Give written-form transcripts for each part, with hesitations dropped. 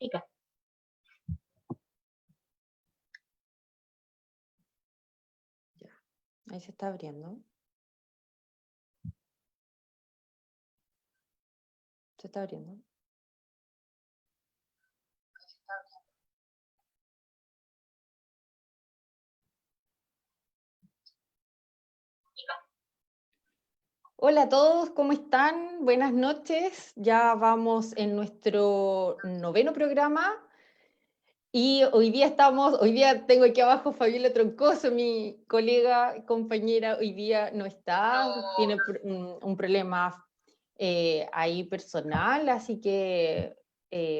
Chica. Ya. Ahí se está abriendo. Se está abriendo. Hola a todos, ¿cómo están? Buenas noches. Ya vamos en nuestro 9º programa y hoy día tengo aquí abajo Fabiola Troncoso, mi colega, compañera, hoy día no está, tiene un problema ahí personal, así que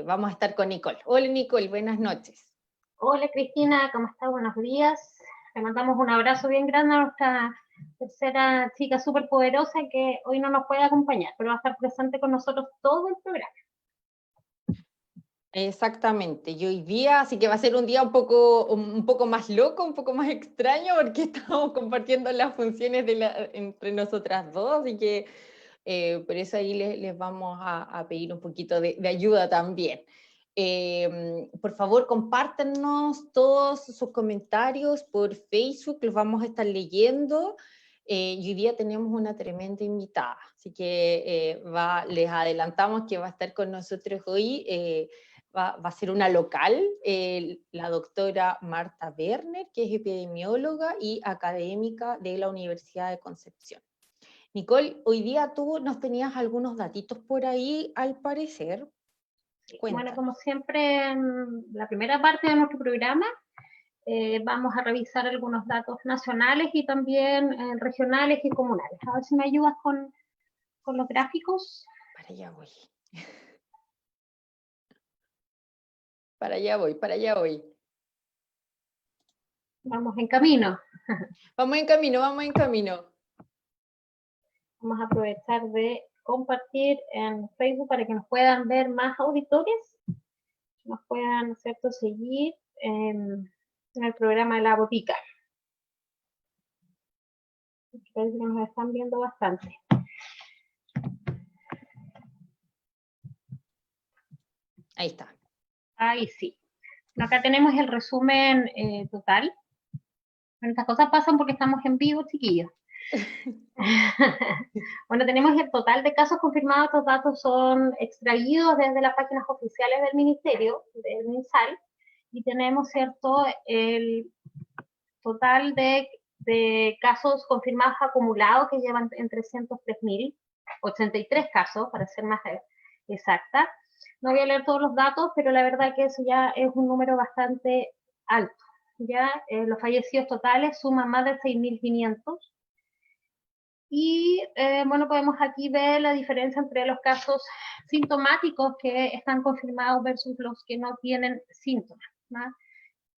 vamos a estar con Nicole. Hola Nicole, buenas noches. Hola Cristina, ¿cómo estás? Buenos días. Le mandamos un abrazo bien grande a nuestra tercera chica súper poderosa que hoy no nos puede acompañar, pero va a estar presente con nosotros todo el programa. Exactamente, y hoy día, así que va a ser un día un poco más loco, un poco más extraño, porque estamos compartiendo las funciones entre nosotras dos, así que por eso ahí les vamos a pedir un poquito de ayuda también. Por favor, compártanos todos sus comentarios por Facebook, los vamos a estar leyendo. Y hoy día tenemos una tremenda invitada, así que les adelantamos que va a estar con nosotros hoy. Va a ser una local, la doctora Marta Werner, que es epidemióloga y académica de la Universidad de Concepción. Nicole, hoy día tú nos tenías algunos datitos por ahí, al parecer. Bueno, Cuéntanos. como siempre, en la primera parte de nuestro programa vamos a revisar algunos datos nacionales y también regionales y comunales. A ver si me ayudas con los gráficos. Para allá voy. Para allá voy, para allá voy. Vamos en camino. Vamos en camino, vamos en camino. Vamos a aprovechar de compartir en Facebook para que nos puedan ver más auditores, nos puedan, ¿cierto?, seguir en el programa de La Botica. Parece que nos están viendo bastante. Ahí está. Ahí sí. Acá tenemos el resumen total. Estas cosas pasan porque estamos en vivo, chiquillos. Bueno, tenemos el total de casos confirmados. Estos datos son extraídos desde las páginas oficiales del Ministerio, del MinSal, y tenemos, ¿cierto?, el total de casos confirmados acumulados que llevan en 303.083 casos, para ser más exacta. No voy a leer todos los datos, pero la verdad que eso ya es un número bastante alto. Ya los fallecidos totales suman más de 6.500. Y bueno, podemos aquí ver la diferencia entre los casos sintomáticos que están confirmados versus los que no tienen síntomas, ¿no?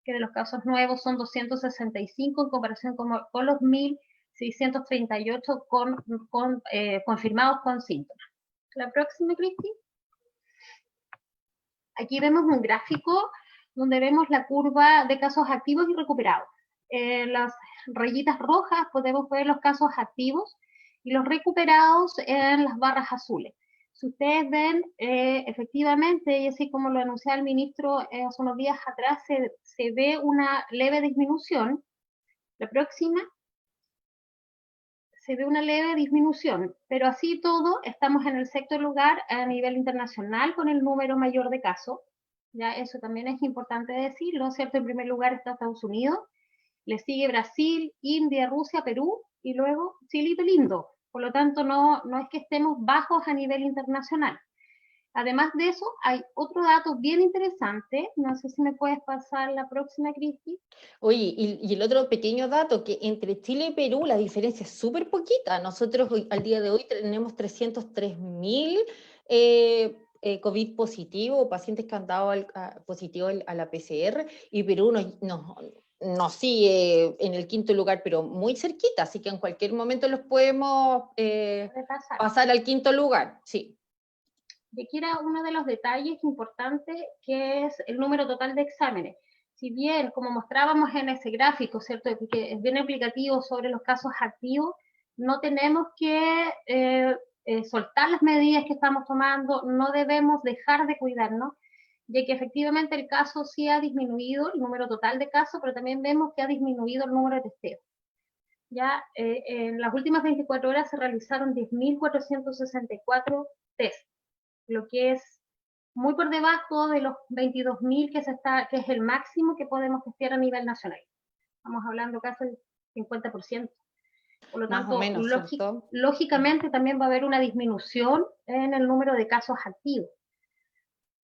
Que de los casos nuevos son 265 en comparación con los 1.638 confirmados con síntomas. La próxima, Cristi. Aquí vemos un gráfico donde vemos la curva de casos activos y recuperados. Las rayitas rojas podemos ver los casos activos y los recuperados en las barras azules. Si ustedes ven, efectivamente, y así como lo anunciaba el ministro hace unos días atrás, se ve una leve disminución. La próxima, se ve una leve disminución, pero así todo estamos en el sexto lugar a nivel internacional con el número mayor de casos. Ya eso también es importante decirlo, ¿cierto? En primer lugar está Estados Unidos, le sigue Brasil, India, Rusia, Perú y luego Chilito Lindo. Por lo tanto, no es que estemos bajos a nivel internacional. Además de eso, hay otro dato bien interesante, no sé si me puedes pasar la próxima, Cristi. Oye, y el otro pequeño dato, que entre Chile y Perú la diferencia es súper poquita. Nosotros al día de hoy tenemos 303.000 COVID positivo, pacientes que han dado positivo a la PCR, y Perú nos sigue en el quinto lugar, pero muy cerquita, así que en cualquier momento los podemos pasar al quinto lugar, sí. Y aquí era uno de los detalles importantes, que es el número total de exámenes. Si bien, como mostrábamos en ese gráfico, ¿cierto?, que es bien explicativo sobre los casos activos, no tenemos que soltar las medidas que estamos tomando, no debemos dejar de cuidarnos. ya que efectivamente el caso sí ha disminuido, el número total de casos, pero también vemos que ha disminuido el número de testeos. Ya en las últimas 24 horas se realizaron 10.464 test, lo que es muy por debajo de los 22.000 que es el máximo que podemos testear a nivel nacional. Estamos hablando casi del 50%. Por lo Más o tanto, menos, ¿cierto? lógicamente también va a haber una disminución en el número de casos activos.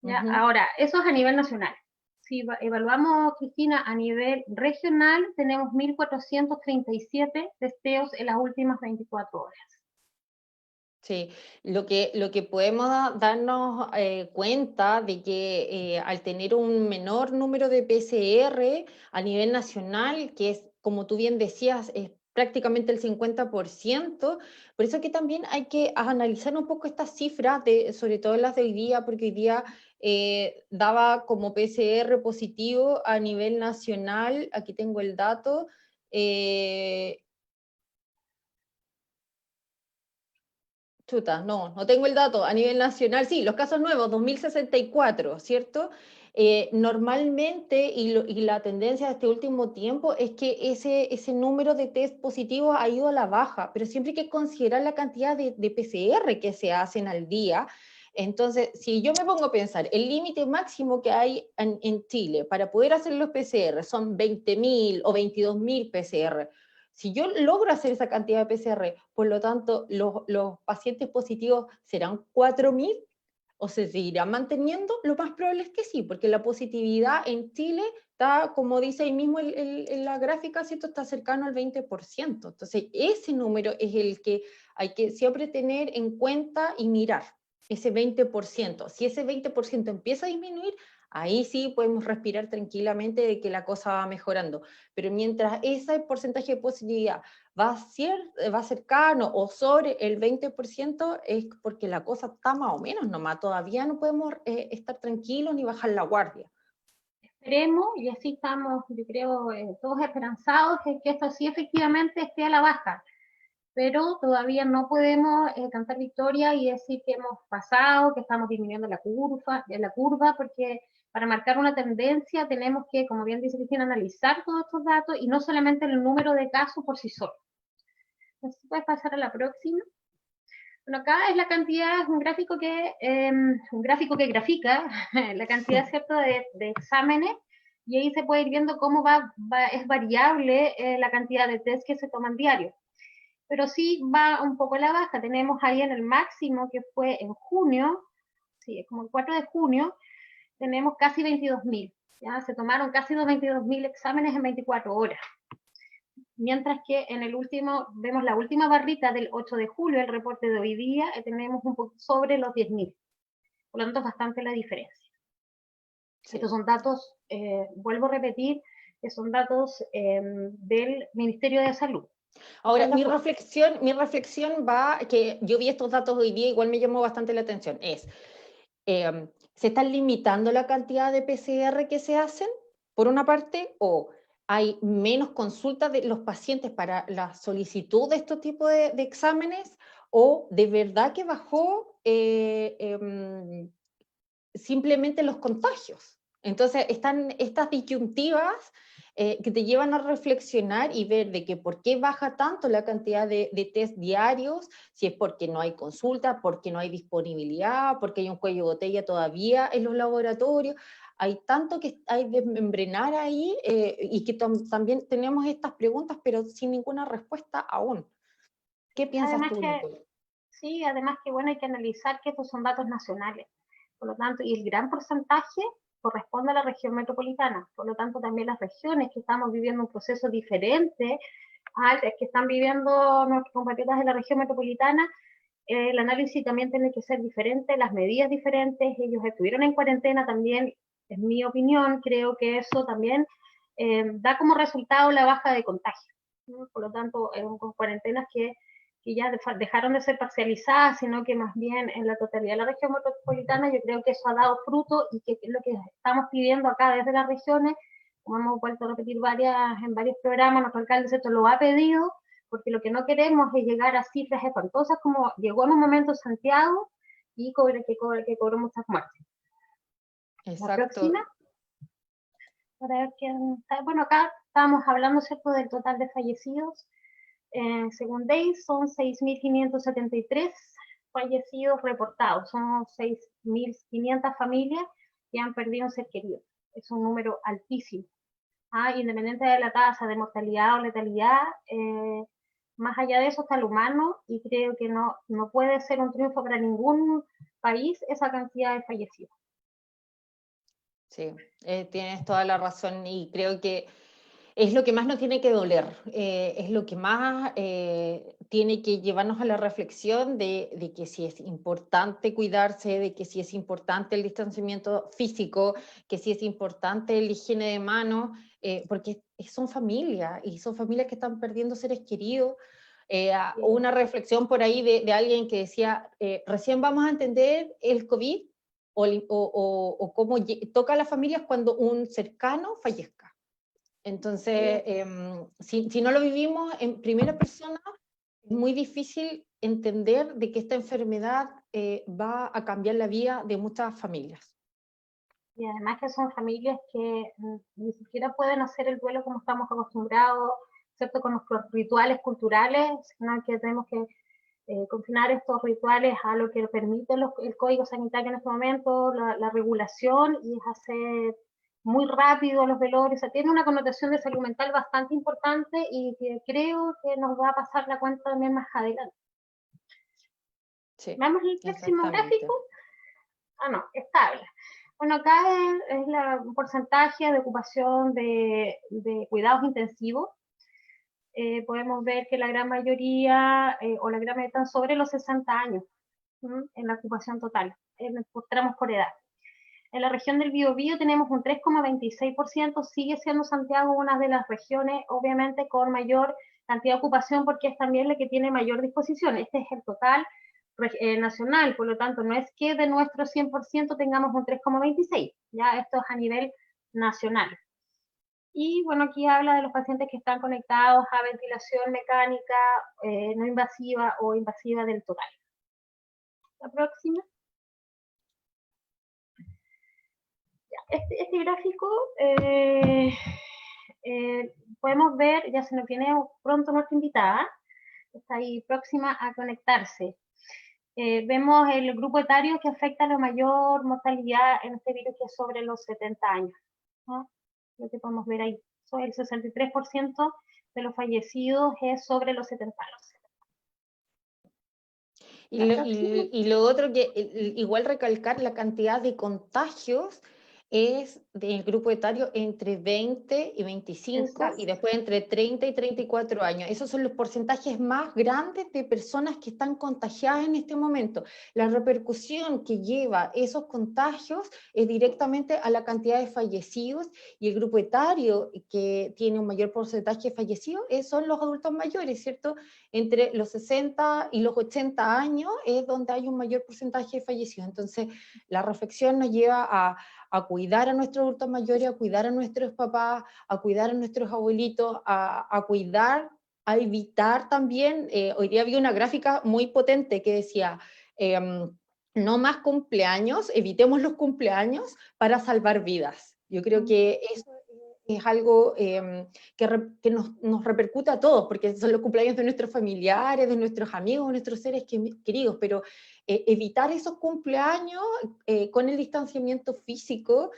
¿Ya? Ujú. Ahora, eso es a nivel nacional. Si evaluamos, Cristina, a nivel regional, tenemos 1.437 testeos en las últimas 24 horas. Sí, lo que podemos darnos cuenta de que al tener un menor número de PCR a nivel nacional, que es, como tú bien decías, es prácticamente el 50%, por eso que también hay que analizar un poco estas cifras, sobre todo las de hoy día, porque hoy día daba como PCR positivo a nivel nacional, aquí tengo el dato, eh, chuta, no tengo el dato a nivel nacional. Sí, los casos nuevos, 2064, ¿cierto? Normalmente, y la tendencia de este último tiempo es que ese número de test positivos ha ido a la baja, pero siempre hay que considerar la cantidad de PCR que se hacen al día. Entonces, si yo me pongo a pensar, el límite máximo que hay en Chile para poder hacer los PCR son 20.000 o 22.000 PCR. Si yo logro hacer esa cantidad de PCR, por lo tanto, los pacientes positivos serán 4.000 o se seguirá manteniendo, lo más probable es que sí, porque la positividad en Chile está, como dice ahí mismo en la gráfica, ¿cierto? Está cercano al 20%. Entonces, ese número es el que hay que siempre tener en cuenta y mirar, ese 20%. Si ese 20% empieza a disminuir, ahí sí podemos respirar tranquilamente de que la cosa va mejorando. Pero mientras ese porcentaje de positividad va cercano o sobre el 20%, es porque la cosa está más o menos nomás. Todavía no podemos estar tranquilos ni bajar la guardia. Esperemos, y así estamos, yo creo, todos esperanzados en que esto sí efectivamente esté a la baja, pero todavía no podemos cantar victoria y decir que hemos pasado, que estamos disminuyendo la curva, porque para marcar una tendencia tenemos que, como bien dice Cristina, analizar todos estos datos y no solamente el número de casos por sí solo. Entonces, puedes pasar a la próxima. Bueno, acá es la cantidad, es un gráfico que grafica la cantidad, ¿cierto?, de exámenes, y ahí se puede ir viendo cómo es variable la cantidad de test que se toman diarios. Pero sí va un poco a la baja. Tenemos ahí en el máximo, que fue en junio, sí, es como el 4 de junio, tenemos casi 22.000. Ya se tomaron casi 22.000 exámenes en 24 horas. Mientras que en el último, vemos la última barrita del 8 de julio, el reporte de hoy día, tenemos un poco sobre los 10.000. Por lo tanto, es bastante la diferencia. Sí. Estos son datos, vuelvo a repetir, que son datos del Ministerio de Salud. Ahora, mi reflexión va, que yo vi estos datos hoy día, igual me llamó bastante la atención, es, ¿se están limitando la cantidad de PCR que se hacen, por una parte, o hay menos consultas de los pacientes para la solicitud de estos tipos de exámenes, o de verdad que bajó simplemente los contagios? Entonces, están estas disyuntivas que te llevan a reflexionar y ver de que por qué baja tanto la cantidad de test diarios, si es porque no hay consulta, porque no hay disponibilidad, porque hay un cuello de botella todavía en los laboratorios. Hay tanto que hay de membrenar ahí y que también tenemos estas preguntas, pero sin ninguna respuesta aún. ¿Qué piensas Además tú, que, Nicole? sí, además que bueno, hay que analizar que estos son datos nacionales. Por lo tanto, y el gran porcentaje corresponde a la región metropolitana. Por lo tanto, también las regiones que estamos viviendo un proceso diferente al que están viviendo nuestros compatriotas de la región metropolitana, el análisis también tiene que ser diferente, las medidas diferentes. Ellos estuvieron en cuarentena también, en mi opinión, creo que eso también da como resultado la baja de contagio, ¿no? Por lo tanto, con cuarentenas que ya dejaron de ser parcializadas, sino que más bien en la totalidad de la región metropolitana, yo creo que eso ha dado fruto y que es lo que estamos pidiendo acá desde las regiones, como hemos vuelto a repetir en varios programas, nuestro alcalde ¿cierto?, lo ha pedido, porque lo que no queremos es llegar a cifras espantosas como llegó en un momento Santiago y que cobró muchas muertes. La Exacto. próxima. Para ver quién está. Bueno, acá estábamos hablando, ¿cierto?, del total de fallecidos. Según DAIS, son 6.573 fallecidos reportados. Son 6.500 familias que han perdido un ser querido. Es un número altísimo. Independiente de la tasa de mortalidad o letalidad, más allá de eso está el humano, y creo que no puede ser un triunfo para ningún país esa cantidad de fallecidos. Sí, tienes toda la razón y creo que es lo que más nos tiene que doler, es lo que más tiene que llevarnos a la reflexión de que sí es importante cuidarse, de que sí es importante el distanciamiento físico, que sí es importante el higiene de manos, porque son familias y son familias que están perdiendo seres queridos. Una reflexión por ahí de alguien que decía, recién vamos a entender el COVID o cómo toca a las familias cuando un cercano fallezca. Entonces, si no lo vivimos en primera persona, es muy difícil entender de que esta enfermedad va a cambiar la vida de muchas familias. Y además que son familias que ni siquiera pueden hacer el duelo como estamos acostumbrados, ¿cierto?, con nuestros rituales culturales, sino que tenemos que confinar estos rituales a lo que permite el Código Sanitario en este momento, la regulación, y es hacer muy rápido los velorios. O sea, tiene una connotación de salud mental bastante importante y que creo que nos va a pasar la cuenta también más adelante. Sí, Vamos al próximo exactamente. gráfico. No, estable. Bueno, acá es el porcentaje de ocupación de cuidados intensivos. Podemos ver que la gran mayoría, o la gran mayoría, están sobre los 60 años en la ocupación total, tramos por edad. En la región del Biobío tenemos un 3,26%, sigue siendo Santiago una de las regiones, obviamente, con mayor cantidad de ocupación, porque es también la que tiene mayor disposición. Este es el total nacional, por lo tanto, no es que de nuestro 100% tengamos un 3,26%, ya esto es a nivel nacional. Y bueno, aquí habla de los pacientes que están conectados a ventilación mecánica no invasiva o invasiva del total. La próxima. Este gráfico podemos ver, ya se nos viene pronto nuestra invitada, está ahí próxima a conectarse. Vemos el grupo etario que afecta la mayor mortalidad en este virus, que es sobre los 70 años, ¿no? Lo que podemos ver ahí, el 63% de los fallecidos es sobre los 70 años. Y lo otro que igual recalcar, la cantidad de contagios es del grupo etario entre 20 y 25. Exacto. Y después entre 30 y 34 años. Esos son los porcentajes más grandes de personas que están contagiadas en este momento. La repercusión que lleva esos contagios es directamente a la cantidad de fallecidos, y el grupo etario que tiene un mayor porcentaje de fallecidos son los adultos mayores, ¿cierto? Entre los 60 y los 80 años es donde hay un mayor porcentaje de fallecidos. Entonces, la reflexión nos lleva a cuidar a nuestros adultos mayores, a cuidar a nuestros papás, a cuidar a nuestros abuelitos, a cuidar, a evitar también. Hoy día vi una gráfica muy potente que decía, no más cumpleaños, evitemos los cumpleaños para salvar vidas. Yo creo que eso es algo que nos repercute a todos, porque son los cumpleaños de nuestros familiares, de nuestros amigos, de nuestros seres queridos, pero evitar esos cumpleaños con el distanciamiento físico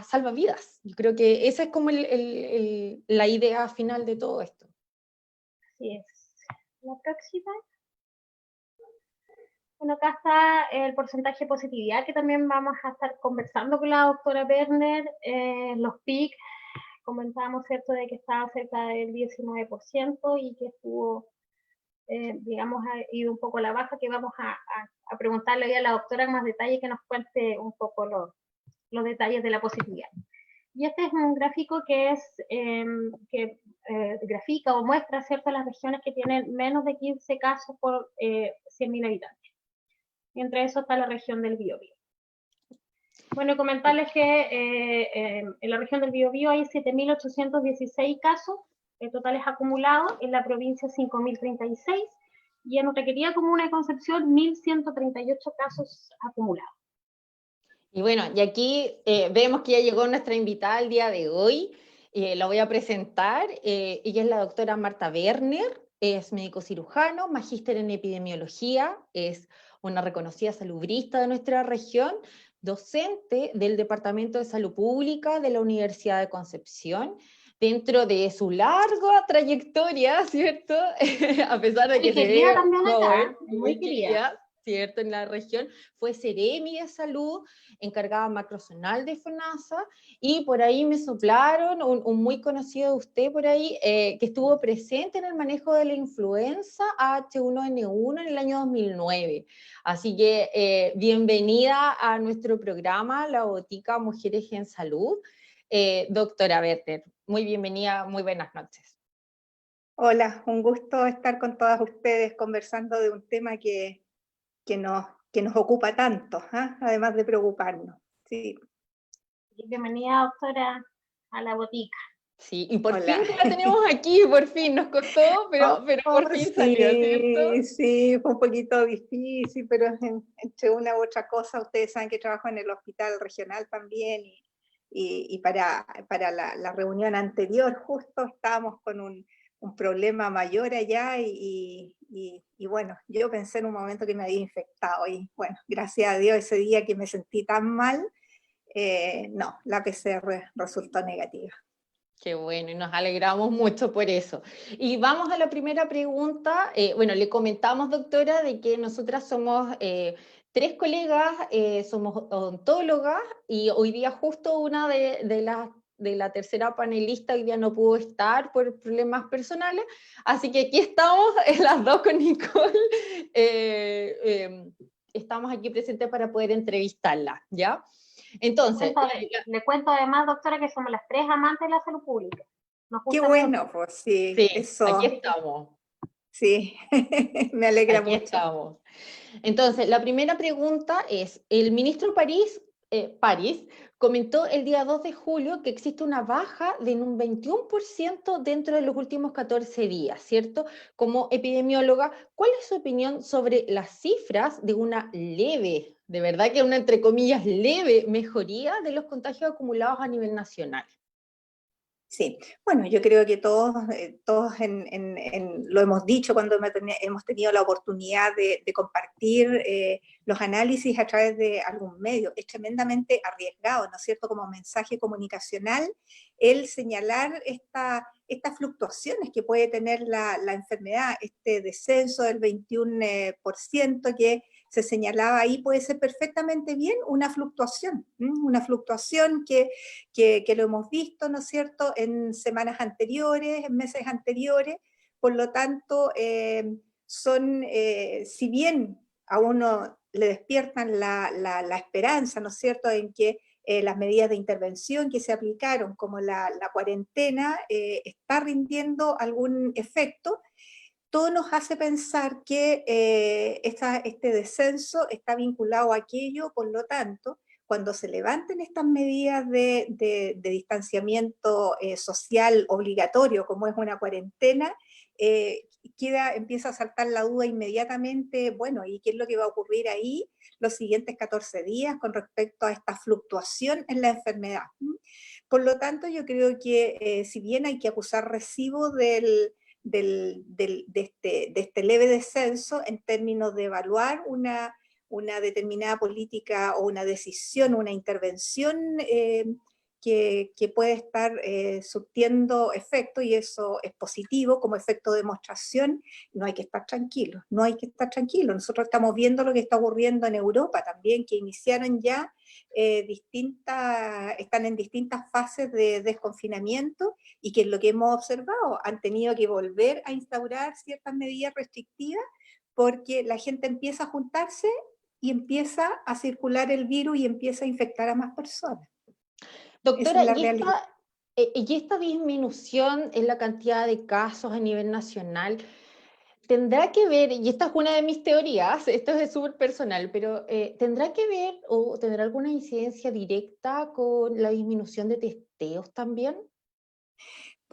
salva vidas. Yo creo que esa es como la idea final de todo esto. Así es. La próxima. Bueno, acá está el porcentaje de positividad, que también vamos a estar conversando con la doctora Berner. Los PIC, comentábamos, ¿cierto?, de que estaba cerca del 19% y que estuvo, digamos, ha ido un poco a la baja, que vamos a preguntarle a la doctora en más detalle, que nos cuente un poco los detalles de la positividad. Y este es un gráfico que grafica o muestra, ¿cierto?, las regiones que tienen menos de 15 casos por 100.000 habitantes. Y entre eso está la región del Biobío. Bueno, comentarles que en la región del Biobío hay 7.816 casos totales acumulados, en la provincia 5.036, y en nuestra querida comuna de Concepción 1.138 casos acumulados. Y bueno, y aquí vemos que ya llegó nuestra invitada el día de hoy. La voy a presentar. Ella es la doctora Marta Werner, es médico cirujano, magíster en epidemiología, es una reconocida salubrista de nuestra región, docente del Departamento de Salud Pública de la Universidad de Concepción. Dentro de su larga trayectoria, ¿cierto? A pesar de Muy que se querida ve también joven, acá, muy muy querida. querida, ¿cierto? En la región, fue Seremi de Salud, encargada macrozonal de FONASA, y por ahí me soplaron un muy conocido de usted por ahí, que estuvo presente en el manejo de la influenza H1N1 en el año 2009. Así que bienvenida a nuestro programa, La Botica Mujeres en Salud. Doctora Werner, muy bienvenida, muy buenas noches. Hola, un gusto estar con todas ustedes conversando de un tema que nos, que nos ocupa tanto, ¿ah? Además de preocuparnos. Sí. Bienvenida, doctora, a la botica. Sí, y por Hola. fin que la tenemos aquí, por fin, nos costó, pero por fin salió, ¿cierto? Sí, fue un poquito difícil, pero entre una u otra cosa, ustedes saben que trabajo en el hospital regional también, y para la reunión anterior justo estábamos con un problema mayor allá, y bueno, yo pensé en un momento que me había infectado, y bueno, gracias a Dios ese día que me sentí tan mal, no, la PCR resultó negativa. Qué bueno, y nos alegramos mucho por eso. Y vamos a la primera pregunta. Bueno, le comentamos, doctora, de que nosotras somos tres colegas, somos odontólogas, y hoy día justo una de la tercera panelista hoy día no pudo estar por problemas personales, así que aquí estamos las dos con Nicole. Estamos aquí presentes para poder entrevistarla, ¿ya? Entonces, Le cuento además, doctora, que somos las tres amantes de la salud pública. Nos Qué gusta bueno, pues sí, sí, aquí eso, estamos. sí, me alegra Aquí mucho. estamos. Entonces, la primera pregunta es, el ministro París comentó el día 2 de julio que existe una baja de un 21% dentro de los últimos 14 días, ¿cierto? Como epidemióloga, ¿cuál es su opinión sobre las cifras de una leve, de verdad que una entre comillas leve mejoría de los contagios acumulados a nivel nacional? Sí, bueno, yo creo que todos lo hemos dicho cuando hemos tenido la oportunidad de compartir los análisis a través de algún medio. Es tremendamente arriesgado, ¿no es cierto?, como mensaje comunicacional, el señalar estas fluctuaciones que puede tener la enfermedad, este descenso del 21% que se señalaba ahí, puede ser perfectamente bien una fluctuación que lo hemos visto, ¿no es cierto?, en semanas anteriores, en meses anteriores. Por lo tanto, si bien a uno le despiertan la esperanza, ¿no es cierto?, en que las medidas de intervención que se aplicaron, como la cuarentena, está rindiendo algún efecto, todo nos hace pensar que este descenso está vinculado a aquello. Por lo tanto, cuando se levanten estas medidas de distanciamiento social obligatorio, como es una cuarentena, empieza a saltar la duda inmediatamente, bueno, ¿y qué es lo que va a ocurrir ahí los siguientes 14 días con respecto a esta fluctuación en la enfermedad? Por lo tanto, yo creo que si bien hay que acusar recibo de este leve descenso en términos de evaluar una determinada política o una decisión, una intervención que puede estar surtiendo efecto, y eso es positivo como efecto de demostración, no hay que estar tranquilos, no hay que estar tranquilos. Nosotros estamos viendo lo que está ocurriendo en Europa también, que iniciaron ya están en distintas fases de desconfinamiento, y que es lo que hemos observado, han tenido que volver a instaurar ciertas medidas restrictivas porque la gente empieza a juntarse y empieza a circular el virus y empieza a infectar a más personas. Esa Doctora, es la realidad. y esta disminución en la cantidad de casos a nivel nacional tendrá que ver, y esta es una de mis teorías, esto es súper personal, pero ¿tendrá que ver o tendrá alguna incidencia directa con la disminución de testeos también?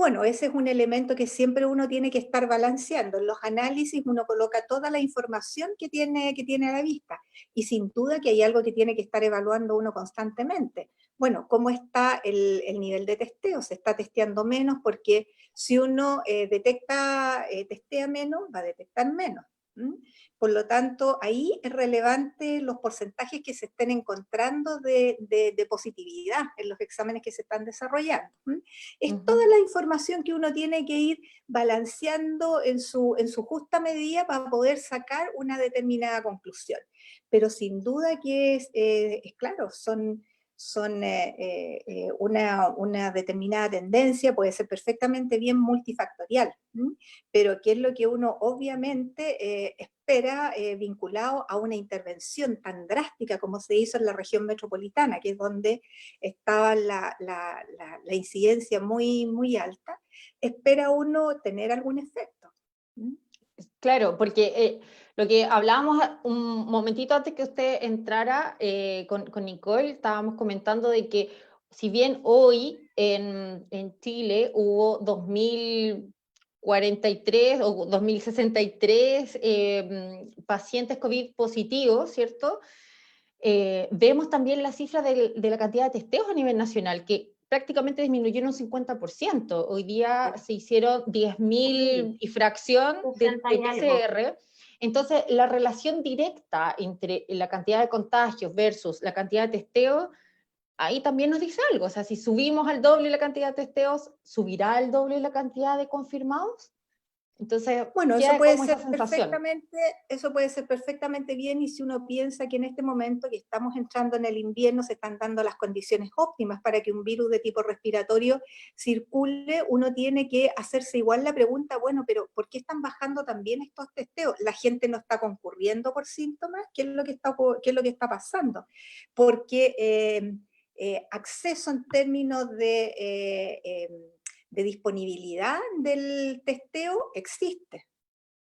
Bueno, ese es un elemento que siempre uno tiene que estar balanceando. En los análisis uno coloca toda la información que tiene a la vista, y sin duda que hay algo que tiene que estar evaluando uno constantemente. Bueno, ¿cómo está el nivel de testeo? ¿Se está testeando menos? Porque si uno testea menos, va a detectar menos. Por lo tanto, ahí es relevante los porcentajes que se estén encontrando de positividad en los exámenes que se están desarrollando. Es toda la información que uno tiene que ir balanceando en su justa medida para poder sacar una determinada conclusión. Pero sin duda que es claro, son una determinada tendencia, puede ser perfectamente bien multifactorial, pero que es lo que uno obviamente espera vinculado a una intervención tan drástica como se hizo en la región metropolitana, que es donde estaba la incidencia muy, muy alta, espera uno tener algún efecto. Claro, porque lo que hablábamos un momentito antes que usted entrara con Nicole, estábamos comentando de que si bien hoy en Chile hubo 2043 o 2063 pacientes COVID positivos, ¿cierto? Vemos también la cifra de la cantidad de testeos a nivel nacional, que prácticamente disminuyeron un 50%. Hoy día se hicieron 10.000 y fracción de 60 y algo. PCR. Entonces, la relación directa entre la cantidad de contagios versus la cantidad de testeos, ahí también nos dice algo. O sea, si subimos al doble la cantidad de testeos, ¿subirá al doble la cantidad de confirmados? Entonces, Bueno, queda como esa sensación. eso puede ser perfectamente bien, y si uno piensa que en este momento que estamos entrando en el invierno se están dando las condiciones óptimas para que un virus de tipo respiratorio circule, uno tiene que hacerse igual la pregunta, bueno, pero ¿por qué están bajando también estos testeos? ¿La gente no está concurriendo por síntomas? ¿Qué es lo que está pasando? Porque acceso en términos de disponibilidad del testeo existe.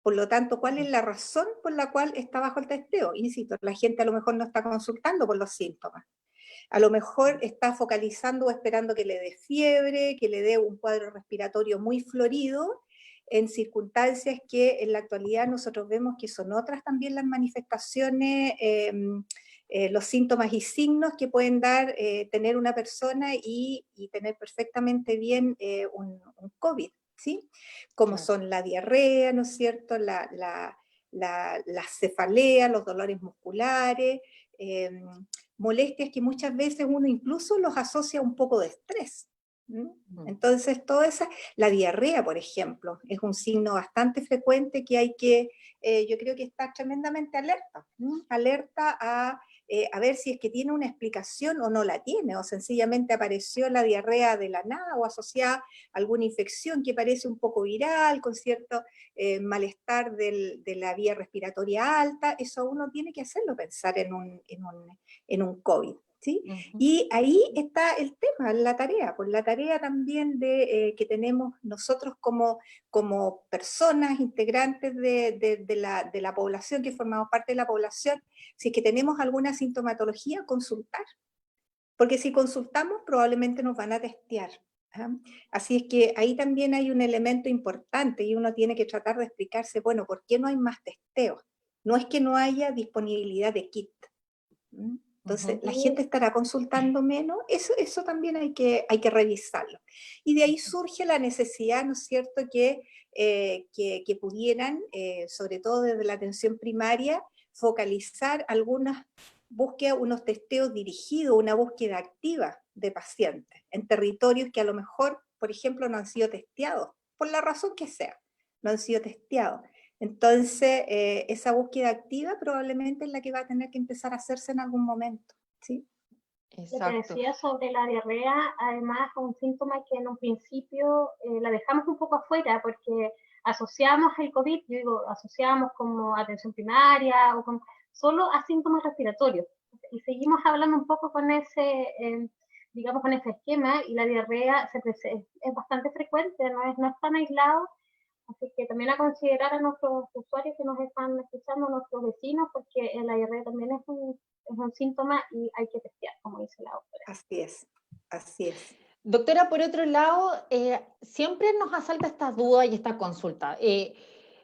Por lo tanto, ¿cuál es la razón por la cual está bajo el testeo? Insisto, la gente a lo mejor no está consultando por los síntomas. A lo mejor está focalizando o esperando que le dé fiebre, que le dé un cuadro respiratorio muy florido, en circunstancias que en la actualidad nosotros vemos que son otras también las manifestaciones, los síntomas y signos que pueden tener una persona y tener perfectamente bien un COVID, ¿sí? Como Claro. son la diarrea, ¿no es cierto?, la cefalea, los dolores musculares, molestias que muchas veces uno incluso los asocia a un poco de estrés. Entonces, la diarrea, por ejemplo, es un signo bastante frecuente que hay que, yo creo que estar tremendamente alerta a ver si es que tiene una explicación o no la tiene, o sencillamente apareció la diarrea de la nada o asociada a alguna infección que parece un poco viral, con cierto malestar de la vía respiratoria alta. Eso uno tiene que hacerlo pensar en un COVID. ¿Sí? Y ahí está el tema, la tarea, pues la tarea también que tenemos nosotros como personas integrantes de la población, que formamos parte de la población, si es que tenemos alguna sintomatología, consultar. Porque si consultamos, probablemente nos van a testear. Así es que ahí también hay un elemento importante y uno tiene que tratar de explicarse, bueno, ¿por qué no hay más testeos? No es que no haya disponibilidad de kit. Entonces, ¿la gente estará consultando menos? Eso también hay que revisarlo. Y de ahí surge la necesidad, ¿no es cierto?, que pudieran, sobre todo desde la atención primaria, focalizar algunas búsquedas, unos testeos dirigidos, una búsqueda activa de pacientes en territorios que a lo mejor, por ejemplo, no han sido testeados, por la razón que sea, no han sido testeados. Entonces, esa búsqueda activa probablemente es la que va a tener que empezar a hacerse en algún momento, ¿sí? Lo que decía sobre la diarrea, además, es un síntoma que en un principio la dejamos un poco afuera porque asociamos el COVID, yo digo, asociamos como atención primaria o solo a síntomas respiratorios. Y seguimos hablando un poco con digamos, con ese esquema, y la diarrea es bastante frecuente, no es tan aislado. Así que también a considerar a nuestros usuarios que nos están escuchando, nuestros vecinos, porque la diarrea también es un síntoma y hay que testear, como dice la doctora. Así es, así es. Doctora, por otro lado, siempre nos asalta esta duda y esta consulta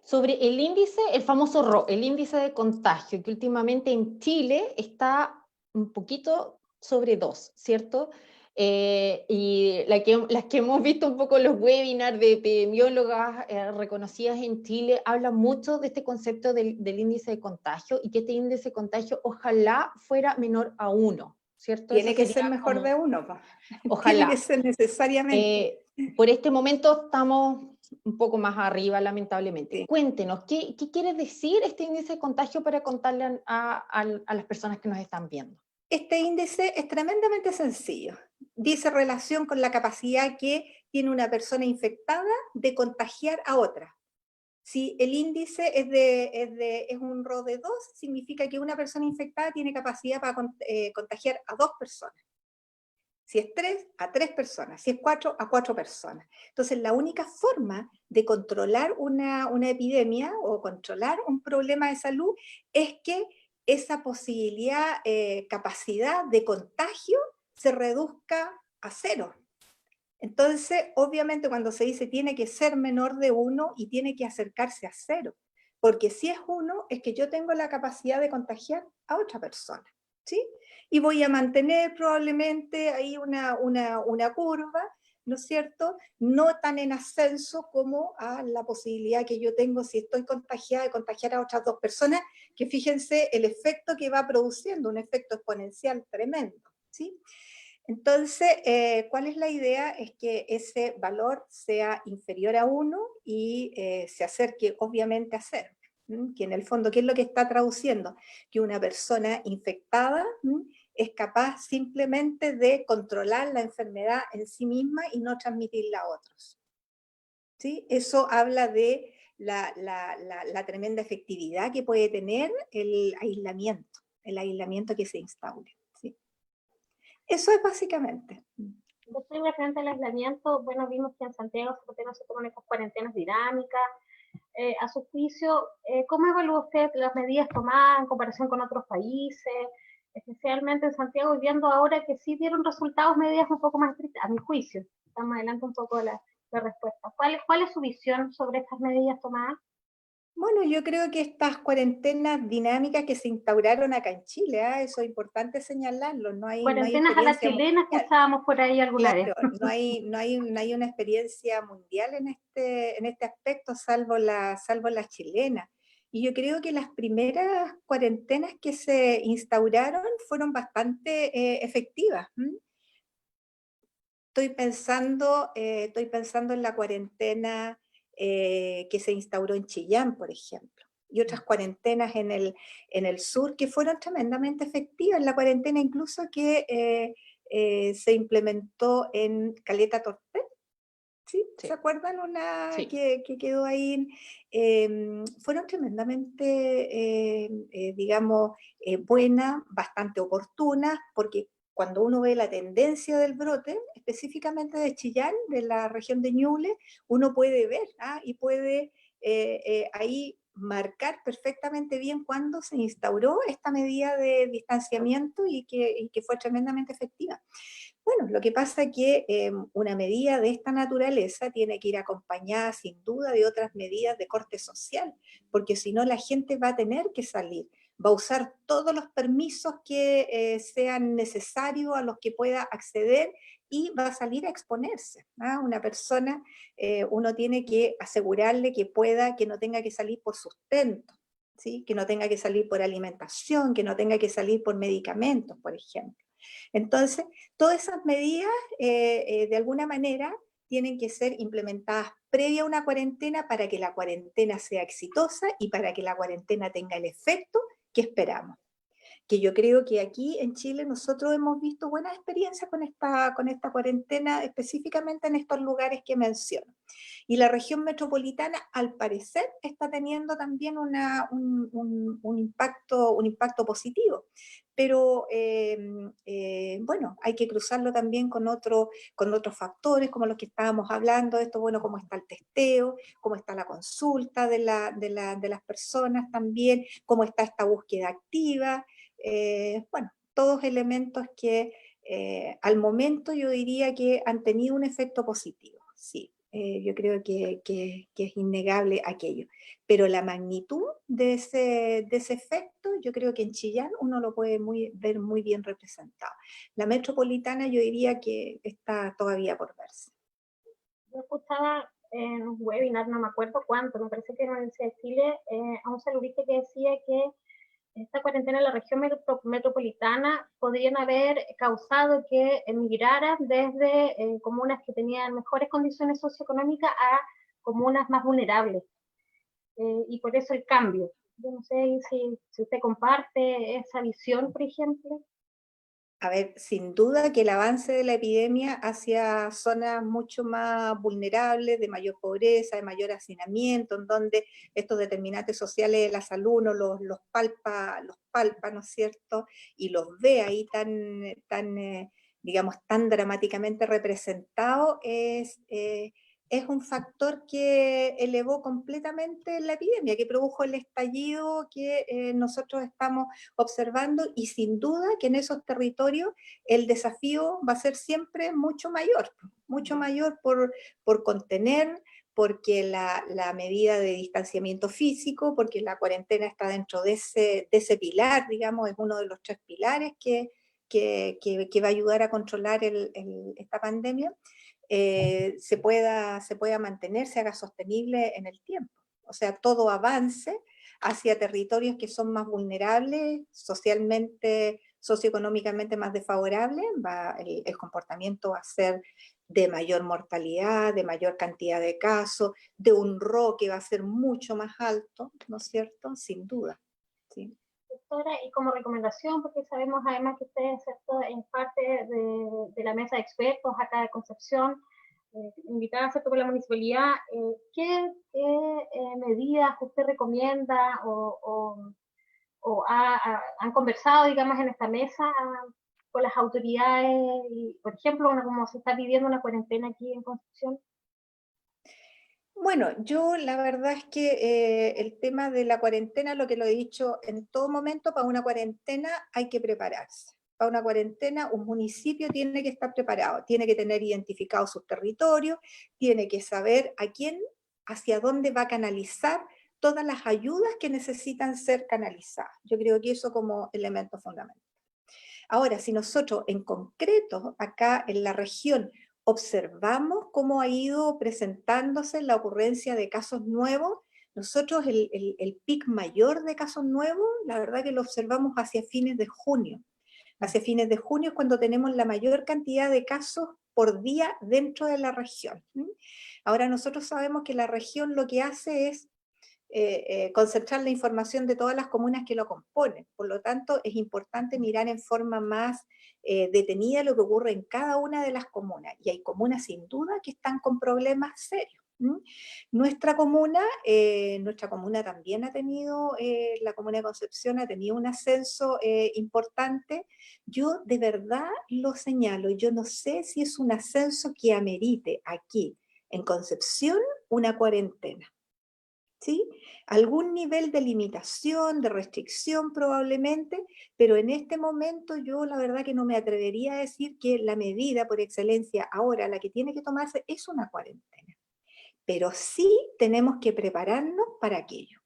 sobre el índice, el famoso el índice de contagio, que últimamente en Chile está un poquito sobre 2, ¿cierto? Y las que hemos visto un poco los webinars de epidemiólogas reconocidas en Chile hablan mucho de este concepto del índice de contagio y que este índice de contagio ojalá fuera menor a 1, ¿cierto? Tiene Eso que ser sería mejor como, de uno, po. Tiene que ojalá. ser necesariamente. Por este momento estamos un poco más arriba, lamentablemente. Sí. Cuéntenos, ¿qué quiere decir este índice de contagio para contarle a las personas que nos están viendo? Este índice es tremendamente sencillo. Dice relación con la capacidad que tiene una persona infectada de contagiar a otra. Si el índice es un RO de 2, significa que una persona infectada tiene capacidad para contagiar a 2 personas. Si es 3, a 3 personas. Si es 4, a 4 personas. Entonces, la única forma de controlar una epidemia o controlar un problema de salud es que esa posibilidad, capacidad de contagio se reduzca a 0. Entonces, obviamente, cuando se dice tiene que ser menor de 1 y tiene que acercarse a 0, porque si es 1, es que yo tengo la capacidad de contagiar a otra persona, ¿sí? Y voy a mantener probablemente ahí una curva, ¿no es cierto? No tan en ascenso como a la posibilidad que yo tengo si estoy contagiada de contagiar a otras 2 personas, que fíjense el efecto que va produciendo, un efecto exponencial tremendo, ¿sí? Entonces, ¿cuál es la idea? Es que ese valor sea inferior a 1 y se acerque obviamente a 0. Que en el fondo, ¿qué es lo que está traduciendo? Que una persona infectada es capaz simplemente de controlar la enfermedad en sí misma y no transmitirla a otros. ¿Sí? Eso habla de la tremenda efectividad que puede tener el aislamiento que se instaure. ¿Sí? Eso es básicamente. Yo estoy referente al aislamiento. Bueno, vimos que en Santiago se toman estas cuarentenas dinámicas. A su juicio, ¿cómo evalúa usted las medidas tomadas en comparación con otros países? Especialmente en Santiago, viendo ahora que sí dieron resultados medidas un poco más estrictas, a mi juicio. Estamos adelante un poco la respuesta. ¿Cuál es su visión sobre estas medidas tomadas? Bueno, yo creo que estas cuarentenas dinámicas que se instauraron acá en Chile, eso es importante señalarlo, no hay Cuarentenas a la experiencia chilena, mundial. escuchábamos por ahí alguna vez. Claro, no hay una experiencia mundial en este aspecto, salvo la chilena. Y yo creo que las primeras cuarentenas que se instauraron fueron bastante efectivas. Estoy pensando en la cuarentena que se instauró en Chillán, por ejemplo, y otras cuarentenas en el sur que fueron tremendamente efectivas. La cuarentena incluso que se implementó en Caleta Tortel, ¿sí? Sí. ¿Se acuerdan? Una Sí. que quedó ahí. Fueron tremendamente, digamos, buenas, bastante oportunas, porque cuando uno ve la tendencia del brote, específicamente de Chillán, de la región de Ñuble, uno puede ver y puede ahí marcar perfectamente bien cuándo se instauró esta medida de distanciamiento y que fue tremendamente efectiva. Bueno, lo que pasa es que una medida de esta naturaleza tiene que ir acompañada sin duda de otras medidas de corte social, porque si no la gente va a tener que salir, va a usar todos los permisos que sean necesarios a los que pueda acceder y va a salir a exponerse. Una persona, uno tiene que asegurarle que pueda, que no tenga que salir por sustento, ¿sí? Que no tenga que salir por alimentación, que no tenga que salir por medicamentos, por ejemplo. Entonces, todas esas medidas, de alguna manera, tienen que ser implementadas previa a una cuarentena para que la cuarentena sea exitosa y para que la cuarentena tenga el efecto que esperamos. Que yo creo que aquí en Chile nosotros hemos visto buenas experiencias con esta cuarentena, específicamente en estos lugares que menciono. Y la región metropolitana, al parecer, está teniendo también un impacto positivo. Pero bueno, hay que cruzarlo también con otros factores, como los que estábamos hablando, esto, bueno, cómo está el testeo, cómo está la consulta de las personas también, cómo está esta búsqueda activa, bueno, todos elementos que al momento yo diría que han tenido un efecto positivo, sí. Yo creo que es innegable aquello. Pero la magnitud de ese efecto, yo creo que en Chillán uno lo puede ver muy bien representado. La metropolitana yo diría que está todavía por verse. Yo escuchaba en un webinar, no me acuerdo cuánto, me parece que en la Universidad de Chile, a un saludista que decía que esta cuarentena en la región metropolitana podrían haber causado que emigraran desde comunas que tenían mejores condiciones socioeconómicas a comunas más vulnerables. Y por eso el cambio. Yo no sé si usted comparte esa visión, por ejemplo. A ver, sin duda que el avance de la epidemia hacia zonas mucho más vulnerables, de mayor pobreza, de mayor hacinamiento, en donde estos determinantes sociales de la salud uno los palpa, ¿no es cierto? Y los ve ahí digamos, tan dramáticamente representados, es un factor que elevó completamente la epidemia, que produjo el estallido que nosotros estamos observando, y sin duda que en esos territorios el desafío va a ser siempre mucho mayor por contener, porque la medida de distanciamiento físico, porque la cuarentena está dentro de ese pilar, digamos, es uno de los 3 pilares que va a ayudar a controlar esta pandemia. Se pueda mantener, se haga sostenible en el tiempo. O sea, todo avance hacia territorios que son más vulnerables, socialmente, socioeconómicamente más desfavorables, el comportamiento va a ser de mayor mortalidad, de mayor cantidad de casos, de un RO que va a ser mucho más alto, ¿no es cierto? Sin duda. ¿Sí? Doctora, y como recomendación, porque sabemos además que usted es en parte de la mesa de expertos acá de Concepción, invitada por la municipalidad, ¿qué medidas usted recomienda o han conversado, digamos, en esta mesa con las autoridades? Por ejemplo, como se está viviendo una cuarentena aquí en Concepción. Bueno, yo la verdad es que el tema de la cuarentena, lo que lo he dicho en todo momento, para una cuarentena hay que prepararse. Para una cuarentena un municipio tiene que estar preparado, tiene que tener identificados sus territorios, tiene que saber hacia dónde va a canalizar todas las ayudas que necesitan ser canalizadas. Yo creo que eso como elemento fundamental. Ahora, si nosotros en concreto acá en la región observamos cómo ha ido presentándose la ocurrencia de casos nuevos, nosotros el pic mayor de casos nuevos, la verdad que lo observamos hacia fines de junio. Hacia fines de junio es cuando tenemos la mayor cantidad de casos por día dentro de la región. Ahora nosotros sabemos que la región lo que hace es concentrar la información de todas las comunas que lo componen. Por lo tanto, es importante mirar en forma más detenida lo que ocurre en cada una de las comunas. Y hay comunas sin duda que están con problemas serios. Nuestra comuna también ha tenido, la comuna de Concepción ha tenido un ascenso importante. Yo de verdad lo señalo, yo no sé si es un ascenso que amerite aquí en Concepción una cuarentena. ¿Sí? Algún nivel de limitación, de restricción probablemente, pero en este momento yo la verdad que no me atrevería a decir que la medida por excelencia ahora, la que tiene que tomarse, es una cuarentena. Pero sí tenemos que prepararnos para aquello.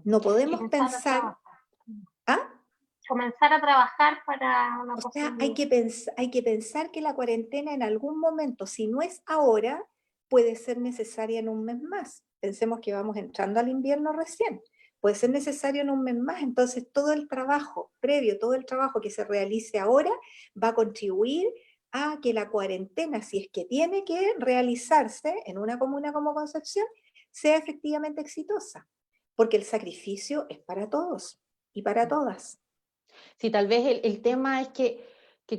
No podemos pensar... ¿Ah? Comenzar a trabajar para una posibilidad. Hay que pensar que la cuarentena en algún momento, si no es ahora, puede ser necesaria en un mes más. Pensemos que vamos entrando al invierno recién. Puede ser necesario en un mes más, entonces todo el trabajo previo, todo el trabajo que se realice ahora va a contribuir a que la cuarentena, si es que tiene que realizarse en una comuna como Concepción, sea efectivamente exitosa, porque el sacrificio es para todos y para todas. Sí, tal vez el tema es que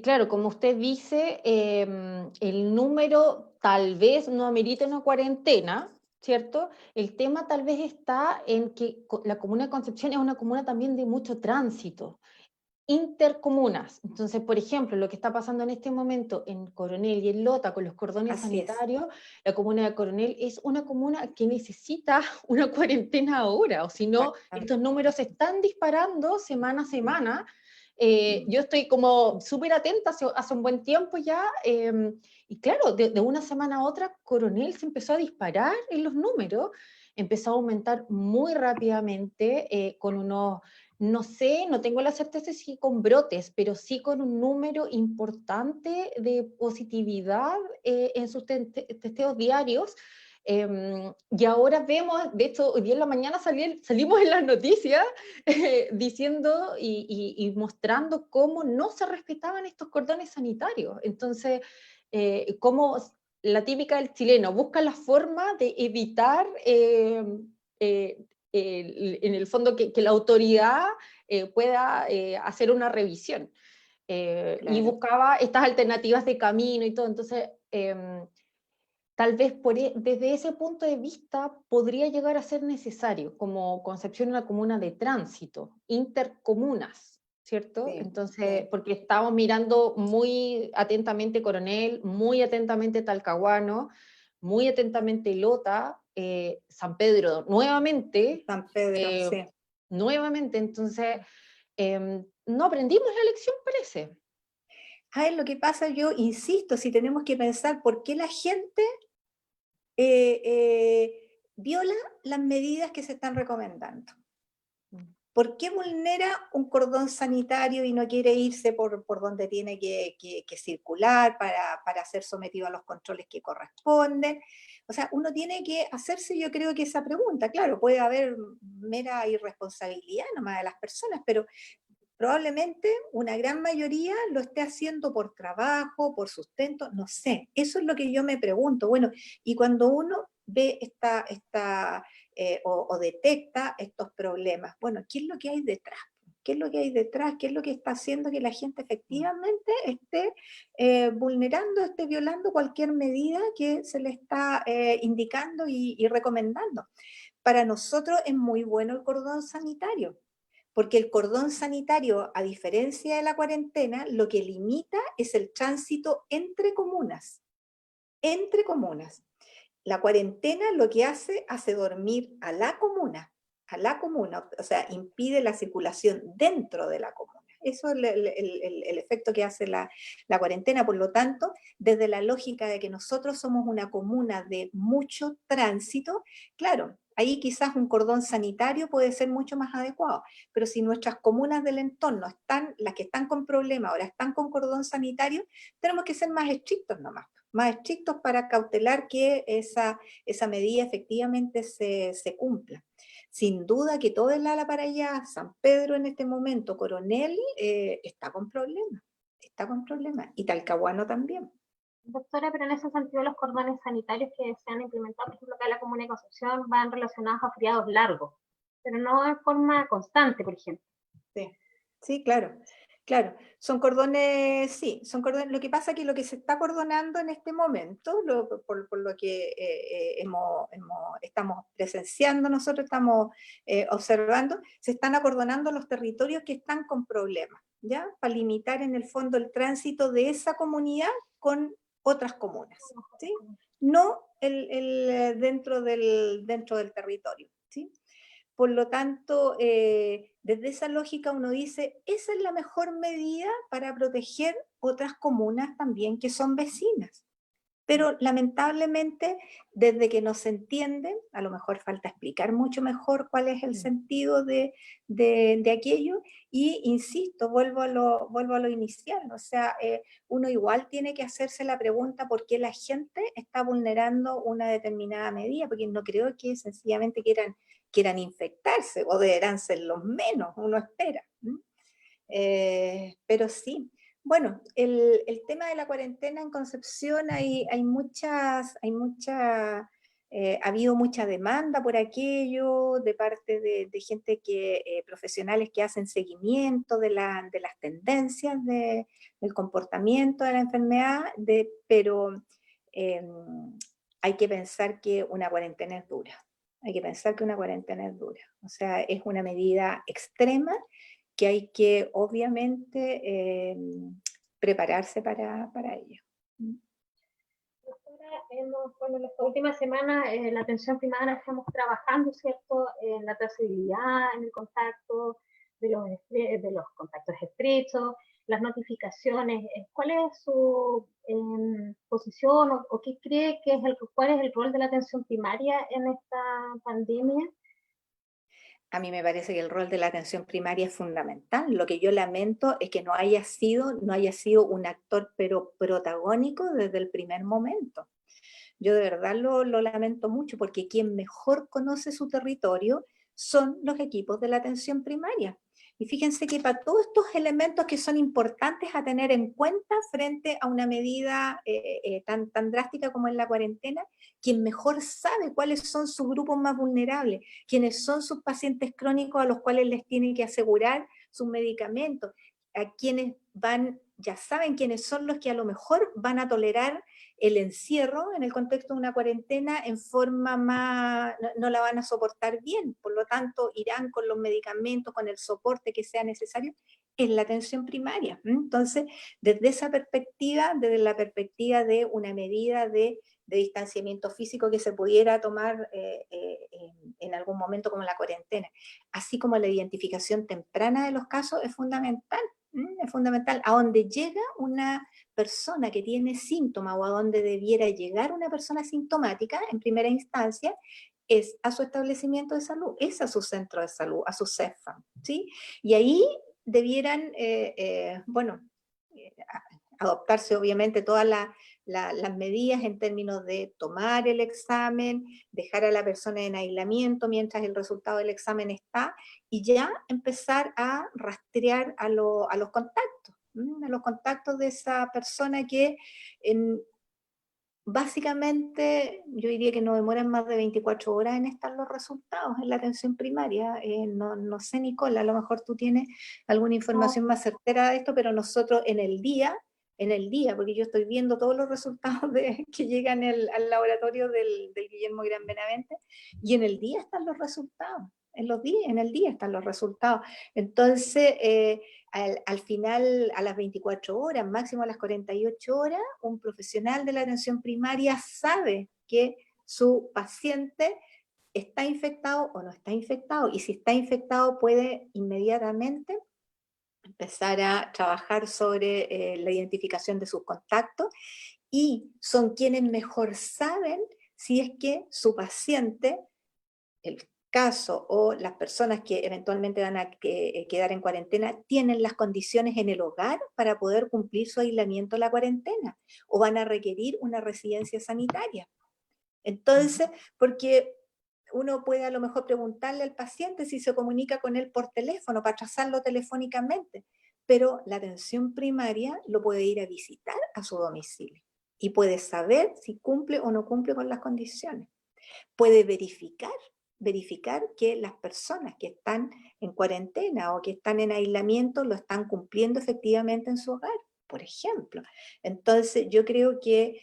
claro, como usted dice, el número tal vez no amerita una cuarentena, ¿cierto? El tema tal vez está en que la comuna de Concepción es una comuna también de mucho tránsito, intercomunas. Entonces, por ejemplo, lo que está pasando en este momento en Coronel y en Lota con los cordones sanitarios, la comuna de Coronel es una comuna que necesita una cuarentena ahora, o si no, estos números se están disparando semana a semana. Yo estoy como súper atenta hace un buen tiempo ya, y claro, de una semana a otra, Coronel se empezó a disparar en los números, empezó a aumentar muy rápidamente, con unos, no sé, no tengo la certeza si con brotes, pero sí con un número importante de positividad en sus testeos diarios. Y ahora vemos, de hecho, hoy día en la mañana salimos en las noticias diciendo y mostrando cómo no se respetaban estos cordones sanitarios. Entonces, cómo la típica del chileno busca la forma de evitar, en el fondo, que la autoridad pueda hacer una revisión. Y Claro. buscaba estas alternativas de camino y todo. Entonces, tal vez desde ese punto de vista podría llegar a ser necesario, como Concepción una comuna de tránsito, intercomunas, ¿cierto? Sí, Entonces, sí. porque estamos mirando muy atentamente Coronel, muy atentamente Talcahuano, muy atentamente Lota, San Pedro, nuevamente, San Pedro, sí. entonces, no aprendimos la lección, parece. Ay, lo que pasa, yo insisto, si tenemos que pensar por qué la gente viola las medidas que se están recomendando. ¿Por qué vulnera un cordón sanitario y no quiere irse por donde tiene que circular para ser sometido a los controles que corresponden? O sea, uno tiene que hacerse, yo creo que esa pregunta. Claro, puede haber mera irresponsabilidad nomás de las personas, pero probablemente una gran mayoría lo esté haciendo por trabajo, por sustento, no sé. Eso es lo que yo me pregunto. Bueno, y cuando uno ve o detecta estos problemas, bueno, ¿qué es lo que hay detrás? ¿Qué es lo que hay detrás? ¿Qué es lo que está haciendo que la gente efectivamente esté vulnerando, esté violando cualquier medida que se le está indicando y recomendando? Para nosotros es muy bueno el cordón sanitario, porque el cordón sanitario, a diferencia de la cuarentena, lo que limita es el tránsito entre comunas. Entre comunas. La cuarentena lo que hace dormir a la comuna, o sea, impide la circulación dentro de la comuna. Eso es el efecto que hace la cuarentena. Por lo tanto, desde la lógica de que nosotros somos una comuna de mucho tránsito, claro, ahí quizás un cordón sanitario puede ser mucho más adecuado, pero si nuestras comunas del entorno están, las que están con problemas ahora están con cordón sanitario, tenemos que ser más estrictos nomás, más estrictos para cautelar que esa medida efectivamente se cumpla. Sin duda que todo el ala para allá, San Pedro en este momento, Coronel, está con problemas, y Talcahuano también. Doctora, pero en ese sentido los cordones sanitarios que se han implementado, por ejemplo, acá en la Comuna de Concepción, van relacionados a feriados largos, pero no en forma constante, por ejemplo. Sí, sí, claro, claro. Son cordones, sí, son cordones. Lo que pasa es que lo que se está cordonando en este momento, por lo que estamos presenciando, nosotros estamos observando, se están acordonando los territorios que están con problemas, ¿ya? Para limitar en el fondo el tránsito de esa comunidad con otras comunas, ¿sí? No dentro del territorio, ¿sí? Por lo tanto, desde esa lógica uno dice, esa es la mejor medida para proteger otras comunas también que son vecinas. Pero lamentablemente, desde que no se entiende, a lo mejor falta explicar mucho mejor cuál es el sentido de aquello, y insisto, vuelvo a lo inicial, o sea, uno igual tiene que hacerse la pregunta por qué la gente está vulnerando una determinada medida, porque no creo que sencillamente quieran infectarse, o deberán ser los menos, uno espera. Pero sí, bueno, el tema de la cuarentena en Concepción ha habido mucha demanda por aquello de parte de gente profesionales que hacen seguimiento de las tendencias del comportamiento de la enfermedad, pero eh, hay que pensar que una cuarentena es dura. Hay que pensar que una cuarentena es dura. O sea, es una medida extrema que hay que obviamente prepararse para ello. Doctora, bueno, en esta última semana, la atención primaria estamos trabajando, ¿cierto?, en la trazabilidad, en el contacto, de los contactos estrechos, las notificaciones. ¿Cuál es su posición o qué cree que es cuál es el rol de la atención primaria en esta pandemia? A mí me parece que el rol de la atención primaria es fundamental. Lo que yo lamento es que no haya sido un actor pero protagónico desde el primer momento. Yo de verdad lo lamento mucho porque quien mejor conoce su territorio son los equipos de la atención primaria. Y fíjense que para todos estos elementos que son importantes a tener en cuenta frente a una medida tan drástica como es la cuarentena, quien mejor sabe cuáles son sus grupos más vulnerables, quiénes son sus pacientes crónicos a los cuales les tienen que asegurar sus medicamentos, a quienes ya saben quiénes son los que a lo mejor van a tolerar el encierro en el contexto de una cuarentena en forma más, no la van a soportar bien, por lo tanto irán con los medicamentos, con el soporte que sea necesario en la atención primaria. Entonces, desde esa perspectiva, desde la perspectiva de una medida de distanciamiento físico que se pudiera tomar en algún momento como la cuarentena, así como la identificación temprana de los casos es fundamental. Es fundamental. A donde llega una persona que tiene síntomas o a donde debiera llegar una persona sintomática en primera instancia es a su establecimiento de salud, es a su centro de salud, a su CEFAM, ¿sí? Y ahí debieran, adoptarse obviamente todas las medidas en términos de tomar el examen, dejar a la persona en aislamiento mientras el resultado del examen está, y ya empezar a rastrear a los contactos, a los contactos de esa persona que básicamente yo diría que no demoran más de 24 horas en estar los resultados en la atención primaria. No sé, Nicole, a lo mejor tú tienes alguna información más certera de esto, pero nosotros en el día, porque yo estoy viendo todos los resultados que llegan al laboratorio del Guillermo Gran Benavente, y en el día están los resultados. En el día están los resultados. Entonces, al final, a las 24 horas, máximo a las 48 horas, un profesional de la atención primaria sabe que su paciente está infectado o no está infectado, y si está infectado puede inmediatamente empezar a trabajar sobre la identificación de sus contactos, y son quienes mejor saben si es que su paciente, el caso o las personas que eventualmente van a quedar en cuarentena, tienen las condiciones en el hogar para poder cumplir su aislamiento en la cuarentena, o van a requerir una residencia sanitaria. Entonces, porque uno puede a lo mejor preguntarle al paciente si se comunica con él por teléfono, para trazarlo telefónicamente, pero la atención primaria lo puede ir a visitar a su domicilio y puede saber si cumple o no cumple con las condiciones. Puede verificar que las personas que están en cuarentena o que están en aislamiento lo están cumpliendo efectivamente en su hogar, por ejemplo. Entonces, yo creo que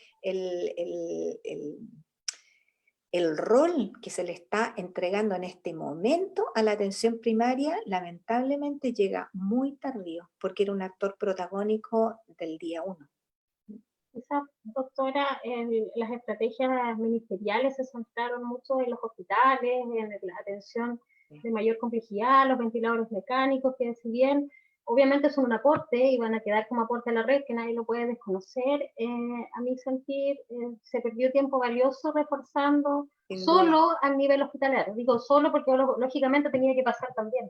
el rol que se le está entregando en este momento a la atención primaria, lamentablemente llega muy tardío, porque era un actor protagónico del día 1. Quizás, doctora, las estrategias ministeriales se centraron mucho en los hospitales, en la atención de mayor complejidad, los ventiladores mecánicos, que si bien obviamente son un aporte y van a quedar como aporte a la red, que nadie lo puede desconocer, a mi sentir se perdió tiempo valioso reforzando solo a nivel hospitalario. Digo solo porque lógicamente tenía que pasar también.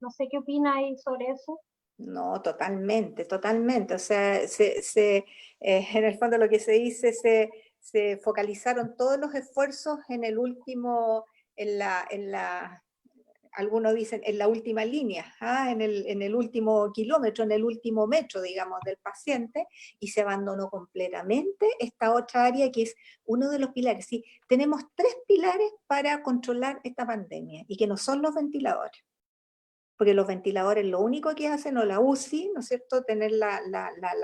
No sé qué opina ahí sobre eso. No, totalmente, totalmente. O sea, en el fondo lo que se dice, se focalizaron todos los esfuerzos en el último, algunos dicen en la última línea, en el último kilómetro, en el último metro, digamos, del paciente, y se abandonó completamente esta otra área que es uno de los pilares. Sí, tenemos 3 pilares para controlar esta pandemia, y que no son los ventiladores. Porque los ventiladores lo único que hacen, o la UCI, ¿no es cierto?, tener la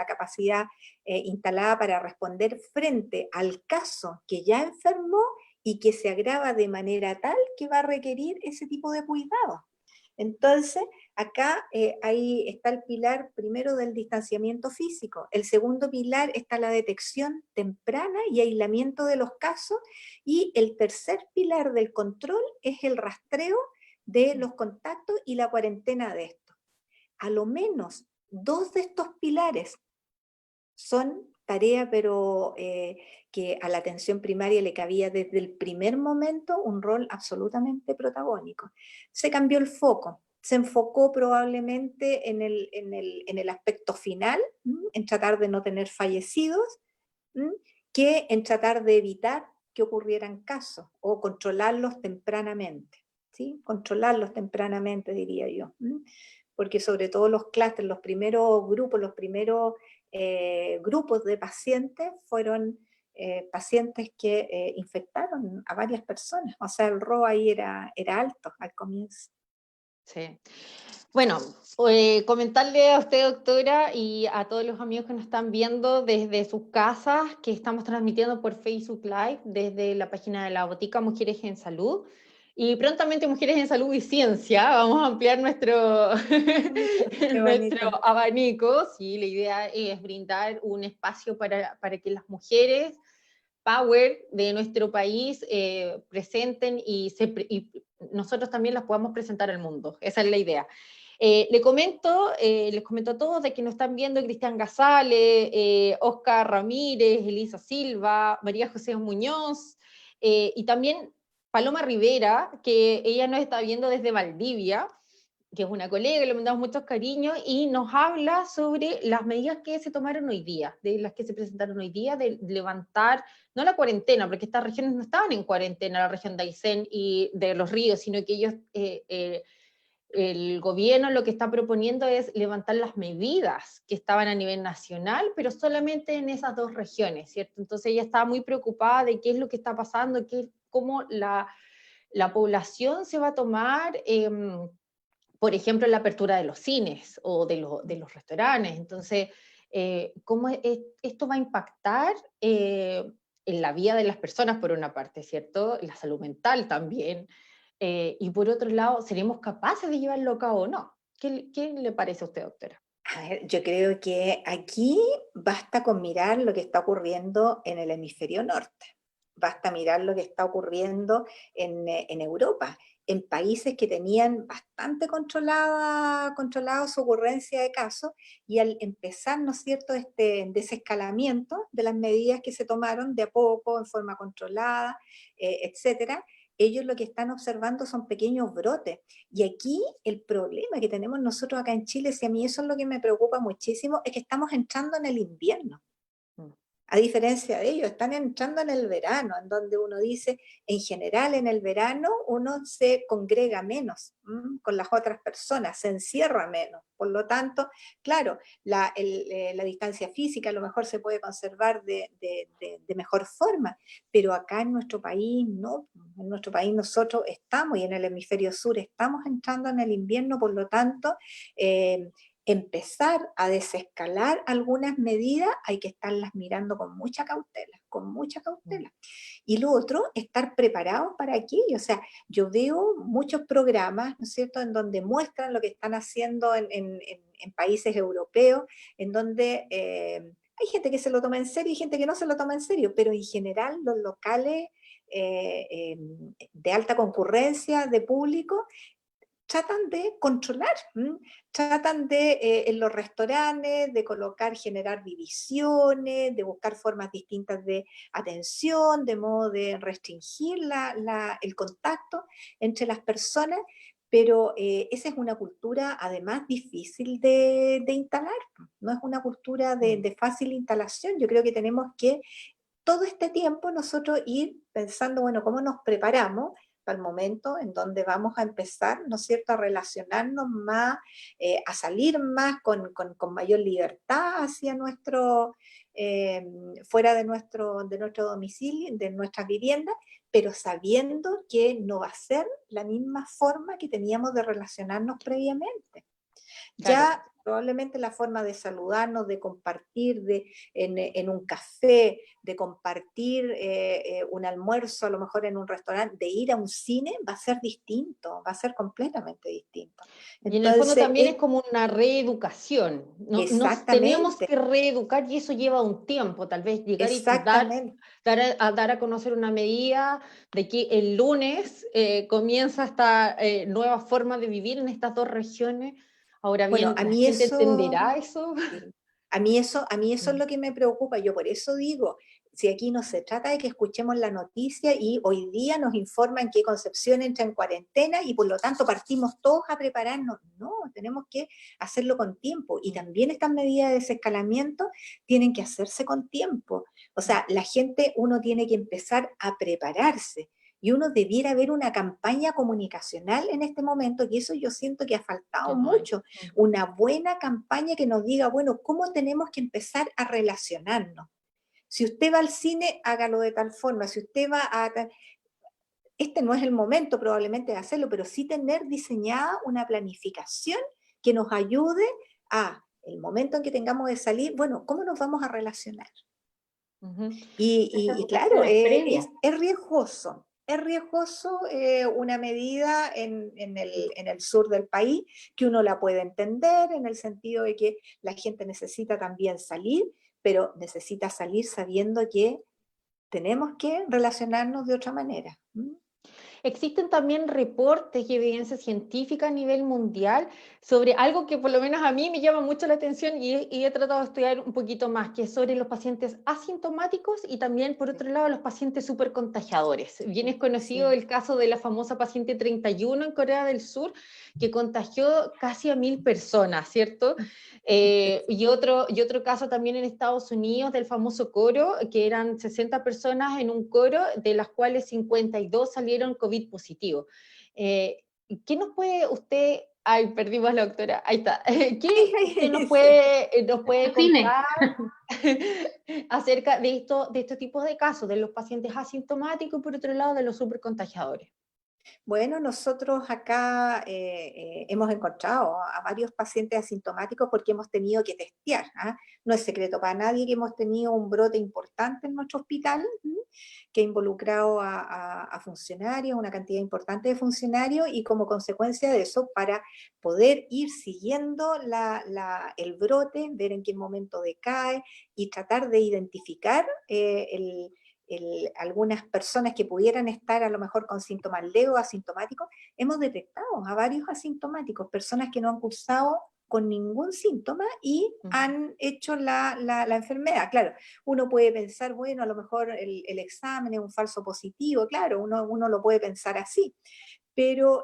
capacidad instalada para responder frente al caso que ya enfermó y que se agrava de manera tal que va a requerir ese tipo de cuidado. Entonces, acá ahí está el pilar primero del distanciamiento físico. El segundo pilar está la detección temprana y aislamiento de los casos. Y el tercer pilar del control es el rastreo de los contactos y la cuarentena de esto. A lo menos 2 de estos pilares son tarea, pero que a la atención primaria le cabía desde el primer momento un rol absolutamente protagónico. Se cambió el foco, se enfocó probablemente en el aspecto final, en tratar de no tener fallecidos, que en tratar de evitar que ocurrieran casos o controlarlos tempranamente, ¿sí? Controlarlos tempranamente, diría yo. Porque sobre todo los clústeres, los primeros grupos, grupos de pacientes fueron pacientes que infectaron a varias personas. O sea, el RO ahí era alto al comienzo. Sí. Bueno, comentarle a usted, doctora, y a todos los amigos que nos están viendo desde sus casas, que estamos transmitiendo por Facebook Live desde la página de la Botica Mujeres en Salud. Y prontamente Mujeres en Salud y Ciencia, vamos a ampliar nuestro, nuestro abanico. Sí, la idea es brindar un espacio para que las mujeres power de nuestro país presenten y nosotros también las podamos presentar al mundo. Esa es la idea. les comento a todos de que nos están viendo Cristian Gazale, Oscar Ramírez, Elisa Silva, María José Muñoz, y también Paloma Rivera, que ella nos está viendo desde Valdivia, que es una colega, le mandamos muchos cariños, y nos habla sobre las medidas que se tomaron hoy día, de las que se presentaron hoy día, de levantar, no la cuarentena, porque estas regiones no estaban en cuarentena, la región de Aysén y de Los Ríos, sino que ellos, el gobierno lo que está proponiendo es levantar las medidas que estaban a nivel nacional, pero solamente en esas dos regiones, ¿cierto? Entonces ella estaba muy preocupada de qué es lo que está pasando, cómo la población se va a tomar... por ejemplo, la apertura de los cines o de los restaurantes. Entonces, ¿cómo esto va a impactar en la vida de las personas, por una parte, ¿cierto? La salud mental también. Y por otro lado, ¿seremos capaces de llevarlo a cabo o no? ¿Qué le parece a usted, doctora? A ver, yo creo que aquí basta con mirar lo que está ocurriendo en el hemisferio norte. Basta mirar lo que está ocurriendo en Europa, en países que tenían bastante controlada su ocurrencia de casos, y al empezar, ¿no es cierto?, este desescalamiento de las medidas que se tomaron de a poco, en forma controlada, etcétera, ellos lo que están observando son pequeños brotes. Y aquí el problema que tenemos nosotros acá en Chile, si a mí eso es lo que me preocupa muchísimo, es que estamos entrando en el invierno. A diferencia de ellos, están entrando en el verano, en donde uno dice, en general en el verano uno se congrega menos con las otras personas, se encierra menos. Por lo tanto, claro, la distancia física a lo mejor se puede conservar de mejor forma, pero acá en nuestro país no. En nuestro país nosotros estamos, y en el hemisferio sur estamos entrando en el invierno, por lo tanto, empezar a desescalar algunas medidas, hay que estarlas mirando con mucha cautela, con mucha cautela. Y lo otro, estar preparados para aquello. O sea, yo veo muchos programas, ¿no es cierto?, en donde muestran lo que están haciendo en países europeos, en donde hay gente que se lo toma en serio y gente que no se lo toma en serio, pero en general los locales de alta concurrencia de público tratan de controlar, tratan de, en los restaurantes, de generar divisiones, de buscar formas distintas de atención, de modo de restringir el contacto entre las personas, pero esa es una cultura además difícil de instalar, no es una cultura de fácil instalación. Yo creo que tenemos que todo este tiempo nosotros ir pensando, bueno, ¿cómo nos preparamos para el momento en donde vamos a empezar, ¿no es cierto?, a relacionarnos más, a salir más con mayor libertad hacia fuera de nuestro domicilio, de nuestras viviendas, pero sabiendo que no va a ser la misma forma que teníamos de relacionarnos previamente. Claro. Ya Probablemente la forma de saludarnos, de compartir en un café, de compartir un almuerzo, a lo mejor en un restaurante, de ir a un cine, va a ser distinto, va a ser completamente distinto. Y en el fondo Entonces, también es como una reeducación. Nos tenemos exactamente, que reeducar y eso lleva un tiempo, tal vez llegar y exactamente. dar a conocer una medida de que el lunes comienza esta nueva forma de vivir en estas dos regiones. Ahora Bueno, bien, a ¿la mí gente eso, entenderá eso? sí, a mí eso es lo que me preocupa. Yo por eso digo, si aquí no se trata de que escuchemos la noticia y hoy día nos informan que Concepción entra en cuarentena y por lo tanto partimos todos a prepararnos. No, tenemos que hacerlo con tiempo. Y también estas medidas de desescalamiento tienen que hacerse con tiempo. O sea, la gente, uno tiene que empezar a prepararse. Y uno debiera ver una campaña comunicacional en este momento, y eso yo siento que ha faltado Que no hay. mucho, una buena campaña que nos diga, bueno, ¿cómo tenemos que empezar a relacionarnos? Si usted va al cine, hágalo de tal forma. Si usted va a... Este no es el momento probablemente de hacerlo, pero sí tener diseñada una planificación que nos ayude a el momento en que tengamos de salir, bueno, ¿cómo nos vamos a relacionar? Ujú. Y claro, es riesgoso una medida en el sur del país, que uno la puede entender en el sentido de que la gente necesita también salir, pero necesita salir sabiendo que tenemos que relacionarnos de otra manera. ¿Mm? Existen también reportes y evidencia científica a nivel mundial sobre algo que por lo menos a mí me llama mucho la atención y he tratado de estudiar un poquito más, que es sobre los pacientes asintomáticos y también, por otro lado, los pacientes supercontagiadores. Bien es conocido Sí. el caso de la famosa paciente 31 en Corea del Sur, que contagió casi a 1000 personas, ¿cierto? Y otro caso también en Estados Unidos del famoso coro, que eran 60 personas en un coro, de las cuales 52 salieron COVID positivo. Eh, ¿Qué nos puede usted... Ay, perdimos a la doctora. Ahí está. ¿Qué usted Sí. nos puede Cine. contar acerca de estos tipos de casos, de los pacientes asintomáticos y por otro lado de los supercontagiadores? Bueno, nosotros acá hemos encontrado a varios pacientes asintomáticos porque hemos tenido que testear. ¿Ah? No es secreto para nadie que hemos tenido un brote importante en nuestro hospital, ¿m? Que ha involucrado a funcionarios, una cantidad importante de funcionarios, y como consecuencia de eso, para poder ir siguiendo el brote, ver en qué momento decae y tratar de identificar algunas personas que pudieran estar a lo mejor con síntomas leves o asintomáticos, hemos detectado a varios asintomáticos, personas que no han cursado con ningún síntoma y han hecho la enfermedad. Claro, uno puede pensar, bueno, a lo mejor el examen es un falso positivo, claro, uno lo puede pensar así, pero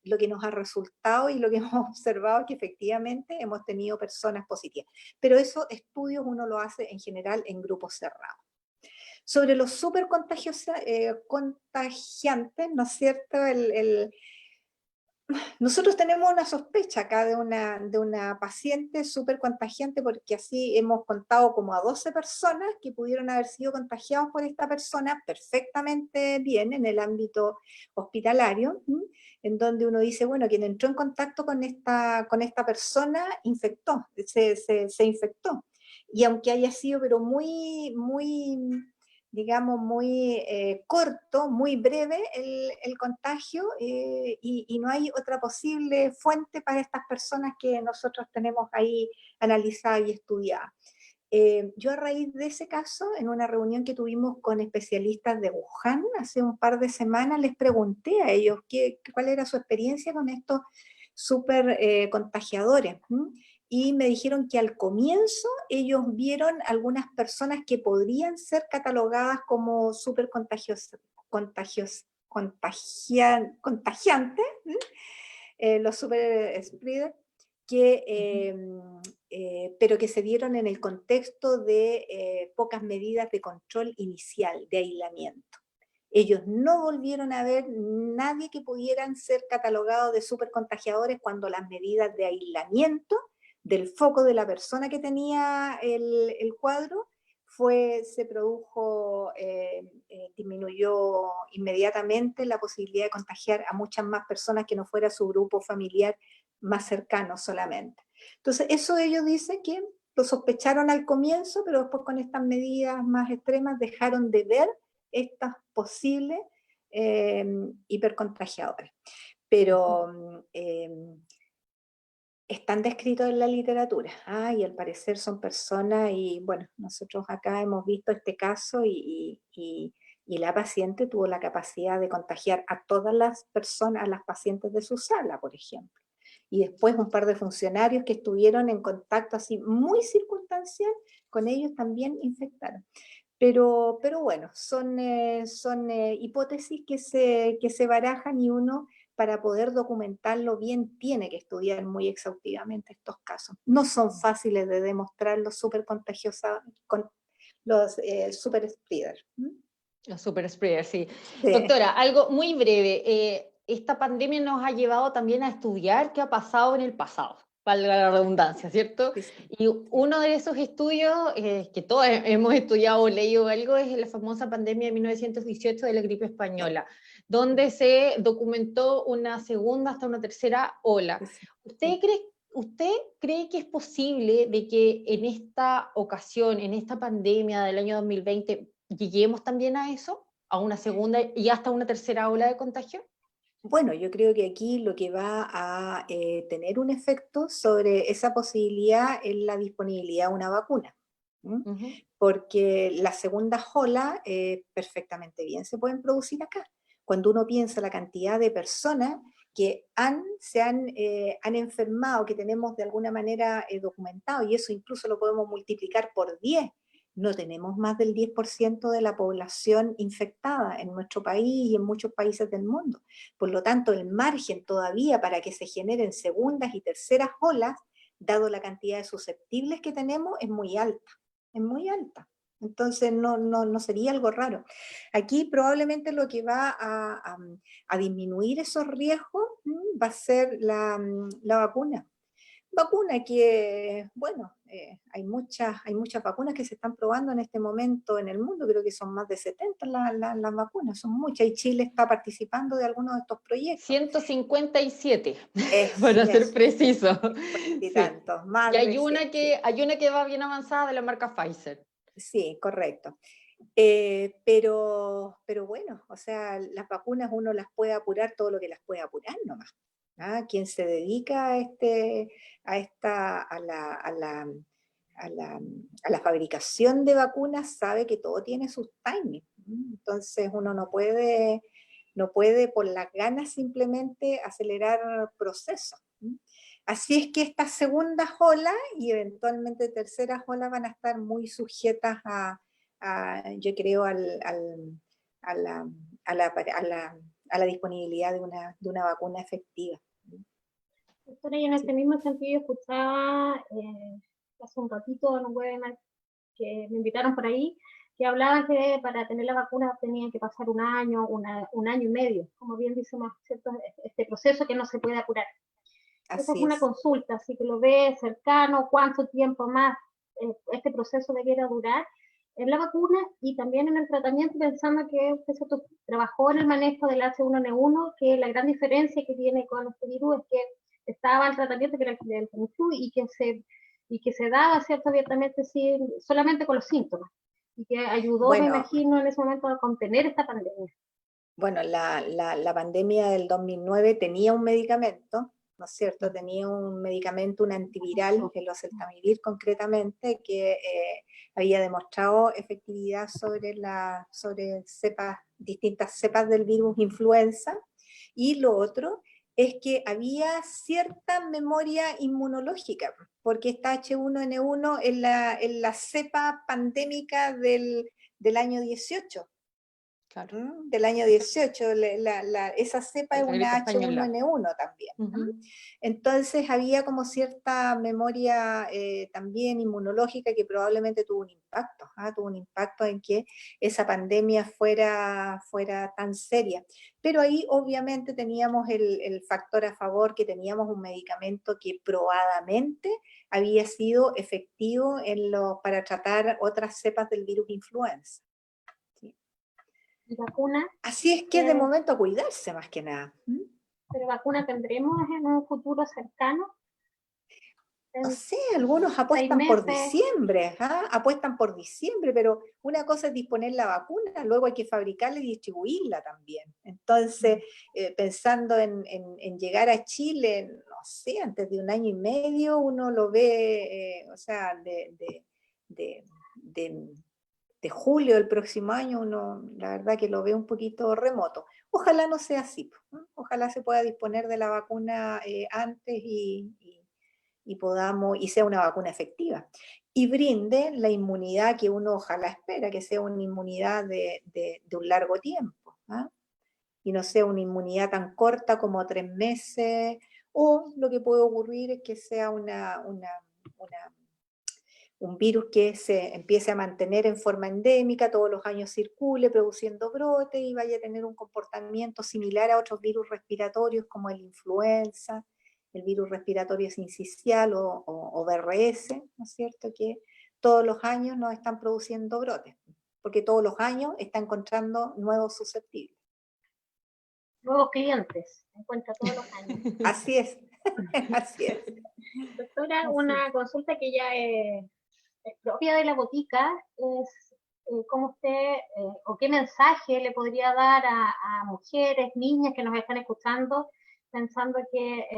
lo que nos ha resultado y lo que hemos observado es que efectivamente hemos tenido personas positivas. Pero esos estudios uno lo hace en general en grupos cerrados. Sobre los súper contagiantes, ¿no es cierto? Nosotros tenemos una sospecha acá de una paciente súper contagiante, porque así hemos contado como a 12 personas que pudieron haber sido contagiados por esta persona perfectamente bien en el ámbito hospitalario, ¿m? En donde uno dice, bueno, quien entró en contacto con esta persona infectó, se infectó. Y aunque haya sido, pero digamos, muy corto, muy breve el contagio, y no hay otra posible fuente para estas personas que nosotros tenemos ahí analizada y estudiada. Yo a raíz de ese caso, en una reunión que tuvimos con especialistas de Wuhan hace un par de semanas, les pregunté a ellos cuál era su experiencia con estos súper contagiadores. Y me dijeron que al comienzo ellos vieron algunas personas que podrían ser catalogadas como súper contagiantes, los super spreaders, pero que se dieron en el contexto de pocas medidas de control inicial, de aislamiento. Ellos no volvieron a ver nadie que pudieran ser catalogados de supercontagiadores cuando las medidas de aislamiento del foco de la persona que tenía el cuadro se produjo, disminuyó inmediatamente la posibilidad de contagiar a muchas más personas que no fuera su grupo familiar más cercanos solamente. Entonces, eso ellos dicen que lo sospecharon al comienzo, pero después con estas medidas más extremas dejaron de ver estas posibles hipercontagiadores. Pero están descritos en la literatura, y al parecer son personas, y bueno, nosotros acá hemos visto este caso y la paciente tuvo la capacidad de contagiar a todas las personas, a las pacientes de su sala, por ejemplo. Y después un par de funcionarios que estuvieron en contacto así muy circunstancial con ellos también infectaron. Pero bueno, son hipótesis que se barajan, y uno, para poder documentarlo bien, tiene que estudiar muy exhaustivamente estos casos. No son fáciles de demostrar los super contagiosos, con los super spreaders. Los super spreaders, sí. Sí. Doctora, algo muy breve. Esta pandemia nos ha llevado también a estudiar qué ha pasado en el pasado, valga la redundancia, ¿cierto? Sí, sí. Y uno de esos estudios que todos hemos estudiado o leído algo es la famosa pandemia de 1918 de la gripe española, donde se documentó una segunda hasta una tercera ola. Sí. ¿Usted cree que es posible de que en esta ocasión, en esta pandemia del año 2020, lleguemos también a eso? ¿A una segunda y hasta una tercera ola de contagio? Bueno, yo creo que aquí lo que va a tener un efecto sobre esa posibilidad es la disponibilidad de una vacuna. Porque las segundas olas perfectamente bien se pueden producir acá. Cuando uno piensa la cantidad de personas que se han enfermado, que tenemos de alguna manera documentado, y eso incluso lo podemos multiplicar por 10. No tenemos más del 10% de la población infectada en nuestro país y en muchos países del mundo. Por lo tanto, el margen todavía para que se generen segundas y terceras olas, dado la cantidad de susceptibles que tenemos, es muy alta. Es muy alta. Entonces no sería algo raro. Aquí probablemente lo que va a disminuir esos riesgos va a ser la vacuna. Vacuna que, bueno, hay muchas vacunas que se están probando en este momento en el mundo, creo que son más de 70 las vacunas, son muchas, y Chile está participando de algunos de estos proyectos. 157, para ser Eso, preciso. y Sí. tantos, más Y hay de 100, sí. hay una que va bien avanzada de la marca Pfizer. Sí, correcto. Pero bueno, o sea, las vacunas uno las puede apurar todo lo que las puede apurar nomás. Quien se dedica a la fabricación de vacunas sabe que todo tiene sus timings. Entonces uno no puede por las ganas simplemente acelerar procesos. Así es que estas segundas olas y eventualmente terceras olas van a estar muy sujetas yo creo, a la disponibilidad de una vacuna efectiva. Doctora, y en este mismo sentido escuchaba hace un ratito en un webinar que me invitaron por ahí, que hablaban que para tener la vacuna tenían que pasar un año y medio, como bien dice, ¿cierto? Este proceso que no se puede apurar. Esa es una consulta, así que lo ve cercano, cuánto tiempo más este proceso debiera durar en la vacuna y también en el tratamiento, pensando que usted trabajó en el manejo del H1N1, que la gran diferencia que tiene con este virus es que estaba el tratamiento que era el Kung Flu y que se daba, ¿cierto?, abiertamente solamente con los síntomas, y que ayudó, bueno, me imagino, en ese momento a contener esta pandemia. Bueno, la pandemia del 2009 tenía un medicamento, ¿no es cierto? Tenía un medicamento, un antiviral, el oseltamivir concretamente, que había demostrado efectividad sobre distintas cepas del virus influenza. Y lo otro es que había cierta memoria inmunológica, porque esta H1N1 es la cepa pandémica del año 18. Claro. Del año 18, esa cepa es una H1N1 también. Entonces había como cierta memoria también inmunológica que probablemente tuvo un impacto en que esa pandemia fuera tan seria. Pero ahí obviamente teníamos el factor a favor, que teníamos un medicamento que probadamente había sido efectivo para tratar otras cepas del virus influenza. ¿Y vacuna? Así es que de momento cuidarse más que nada. ¿Pero vacuna tendremos en un futuro cercano? No ¿En sé, algunos 6 apuestan por meses? diciembre, ¿ah? Apuestan por diciembre, pero una cosa es disponer la vacuna, luego hay que fabricarla y distribuirla también. Entonces, pensando en llegar a Chile, no sé, antes de un año y medio uno lo ve, o sea, de, de- de julio del próximo año, uno la verdad que lo ve un poquito remoto. Ojalá no sea así, ¿no? Ojalá se pueda disponer de la vacuna antes y podamos, y sea una vacuna efectiva, y brinde la inmunidad que uno ojalá espera, que sea una inmunidad de un largo tiempo, ¿ah? Y no sea una inmunidad tan corta como 3 meses, o lo que puede ocurrir es que sea un virus que se empiece a mantener en forma endémica, todos los años circule produciendo brotes y vaya a tener un comportamiento similar a otros virus respiratorios como el influenza, el virus respiratorio sincicial o VRS, ¿no es cierto? Que todos los años nos están produciendo brotes, porque todos los años está encontrando nuevos susceptibles. Nuevos clientes, en cuenta todos los años. Así es, así es. Doctora, Así es. una consulta que ya es propia de la botica es cómo usted o qué mensaje le podría dar a mujeres, niñas que nos están escuchando, pensando que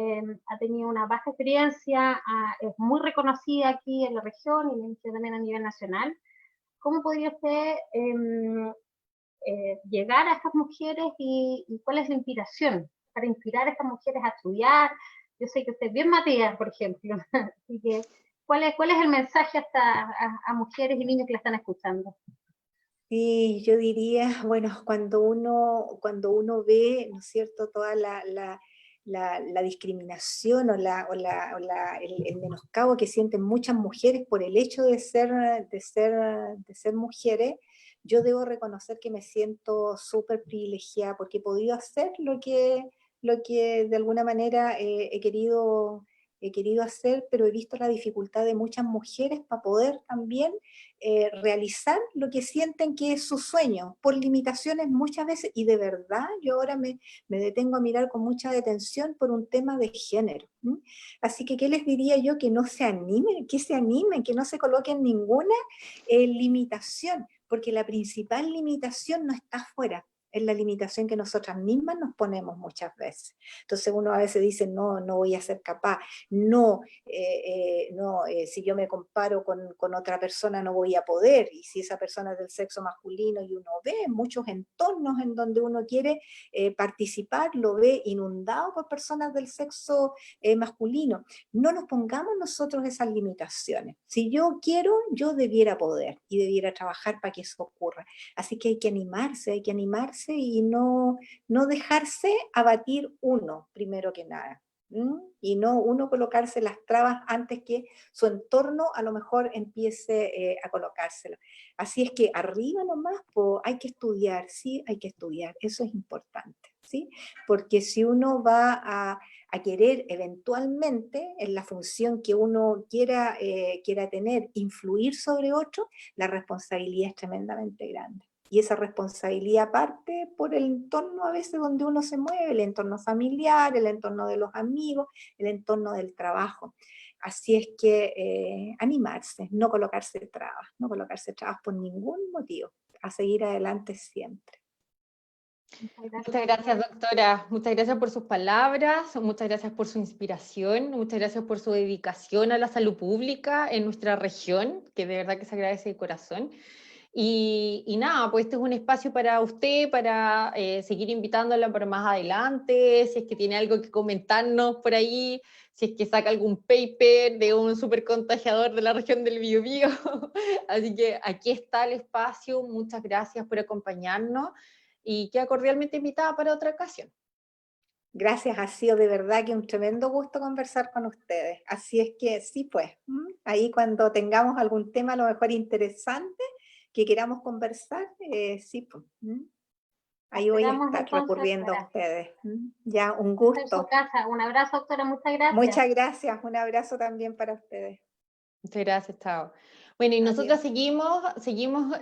ha tenido una baja experiencia, es muy reconocida aquí en la región y también a nivel nacional. ¿Cómo podría usted llegar a estas mujeres y cuál es la inspiración para inspirar a estas mujeres a estudiar? Yo sé que usted es bien Matías, por ejemplo, así que ¿cuál es el mensaje hasta a mujeres y niños que la están escuchando? Sí, yo diría, bueno, cuando uno ve, ¿no es cierto?, toda la discriminación el menoscabo que sienten muchas mujeres por el hecho de ser mujeres, yo debo reconocer que me siento súper privilegiada porque he podido hacer lo que de alguna manera he querido hacer, pero he visto la dificultad de muchas mujeres para poder también realizar lo que sienten que es su sueño, por limitaciones muchas veces, y de verdad yo ahora me detengo a mirar con mucha detención por un tema de género. ¿M? Así que, ¿qué les diría yo? Que no se animen, que no se coloquen ninguna limitación, porque la principal limitación no está afuera, es la limitación que nosotras mismas nos ponemos muchas veces. Entonces uno a veces dice, no, no voy a ser capaz, no, si yo me comparo con otra persona no voy a poder, y si esa persona es del sexo masculino y uno ve muchos entornos en donde uno quiere participar, lo ve inundado por personas del sexo masculino. No nos pongamos nosotros esas limitaciones. Si yo quiero, yo debiera poder y debiera trabajar para que eso ocurra. Así que hay que animarse y no dejarse abatir uno, primero que nada. Y no uno colocarse las trabas antes que su entorno a lo mejor empiece a colocárselo. Así es que arriba nomás, hay que estudiar, sí, hay que estudiar, eso es importante, ¿sí? Porque si uno va a querer eventualmente, en la función que uno quiera tener, influir sobre otro, la responsabilidad es tremendamente grande. Y esa responsabilidad parte por el entorno a veces donde uno se mueve, el entorno familiar, el entorno de los amigos, el entorno del trabajo. Así es que animarse, no colocarse trabas por ningún motivo, a seguir adelante siempre. Muchas gracias, doctora. Muchas gracias por sus palabras, muchas gracias por su inspiración, muchas gracias por su dedicación a la salud pública en nuestra región, que de verdad que se agradece de corazón. Y nada, pues este es un espacio para usted, para seguir invitándola para más adelante, si es que tiene algo que comentarnos por ahí, si es que saca algún paper de un supercontagiador de la región del Biobío. Así que aquí está el espacio, muchas gracias por acompañarnos y queda cordialmente invitada para otra ocasión. Gracias, ha sido de verdad que un tremendo gusto conversar con ustedes. Así es que sí, pues, ahí cuando tengamos algún tema a lo mejor interesante que queramos conversar, sí, pues, ahí voy a Esperamos estar entonces, recurriendo a doctora. ustedes. Ya, un Está en su gusto. casa. Un abrazo, doctora. Muchas gracias. Muchas gracias, un abrazo también para ustedes. Muchas gracias, chao. Bueno, y nosotros Adiós. seguimos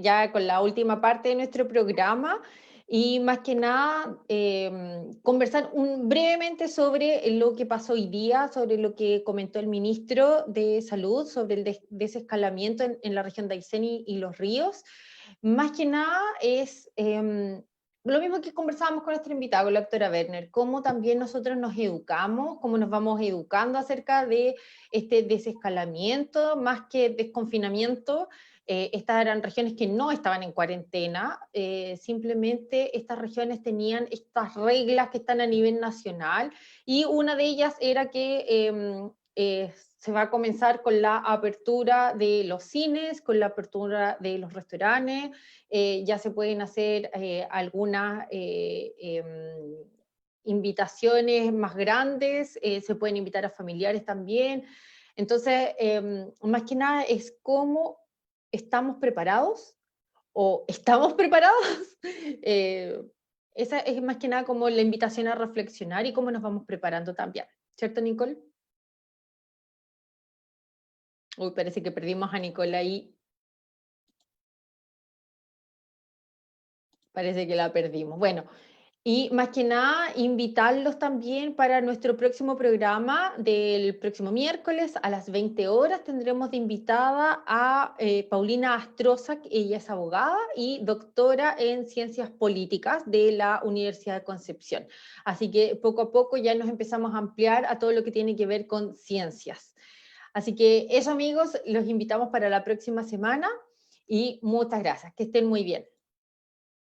ya con la última parte de nuestro programa. y más que nada conversar brevemente sobre lo que pasó hoy día, sobre lo que comentó el ministro de Salud, sobre el desescalamiento en la región de Aysén y Los Ríos. Más que nada es lo mismo que conversábamos con nuestra invitada, con la doctora Werner, cómo también nosotros nos educamos, cómo nos vamos educando acerca de este desescalamiento, más que desconfinamiento. Estas eran regiones que no estaban en cuarentena, simplemente estas regiones tenían estas reglas que están a nivel nacional, y una de ellas era que se va a comenzar con la apertura de los cines, con la apertura de los restaurantes, ya se pueden hacer algunas invitaciones más grandes, se pueden invitar a familiares también. Entonces, más que nada es cómo estamos preparados o estamos preparados. Esa es más que nada como la invitación a reflexionar y cómo nos vamos preparando también. ¿Cierto, Nicole? Uy, parece que perdimos a Nicole ahí. Parece que la perdimos. Bueno, y más que nada invitarlos también para nuestro próximo programa del próximo miércoles a las 20 horas. Tendremos de invitada a Paulina Astroza, ella es abogada y doctora en ciencias políticas de la Universidad de Concepción. Así que poco a poco ya nos empezamos a ampliar a todo lo que tiene que ver con ciencias. Así que eso, amigos, los invitamos para la próxima semana y muchas gracias. Que estén muy bien.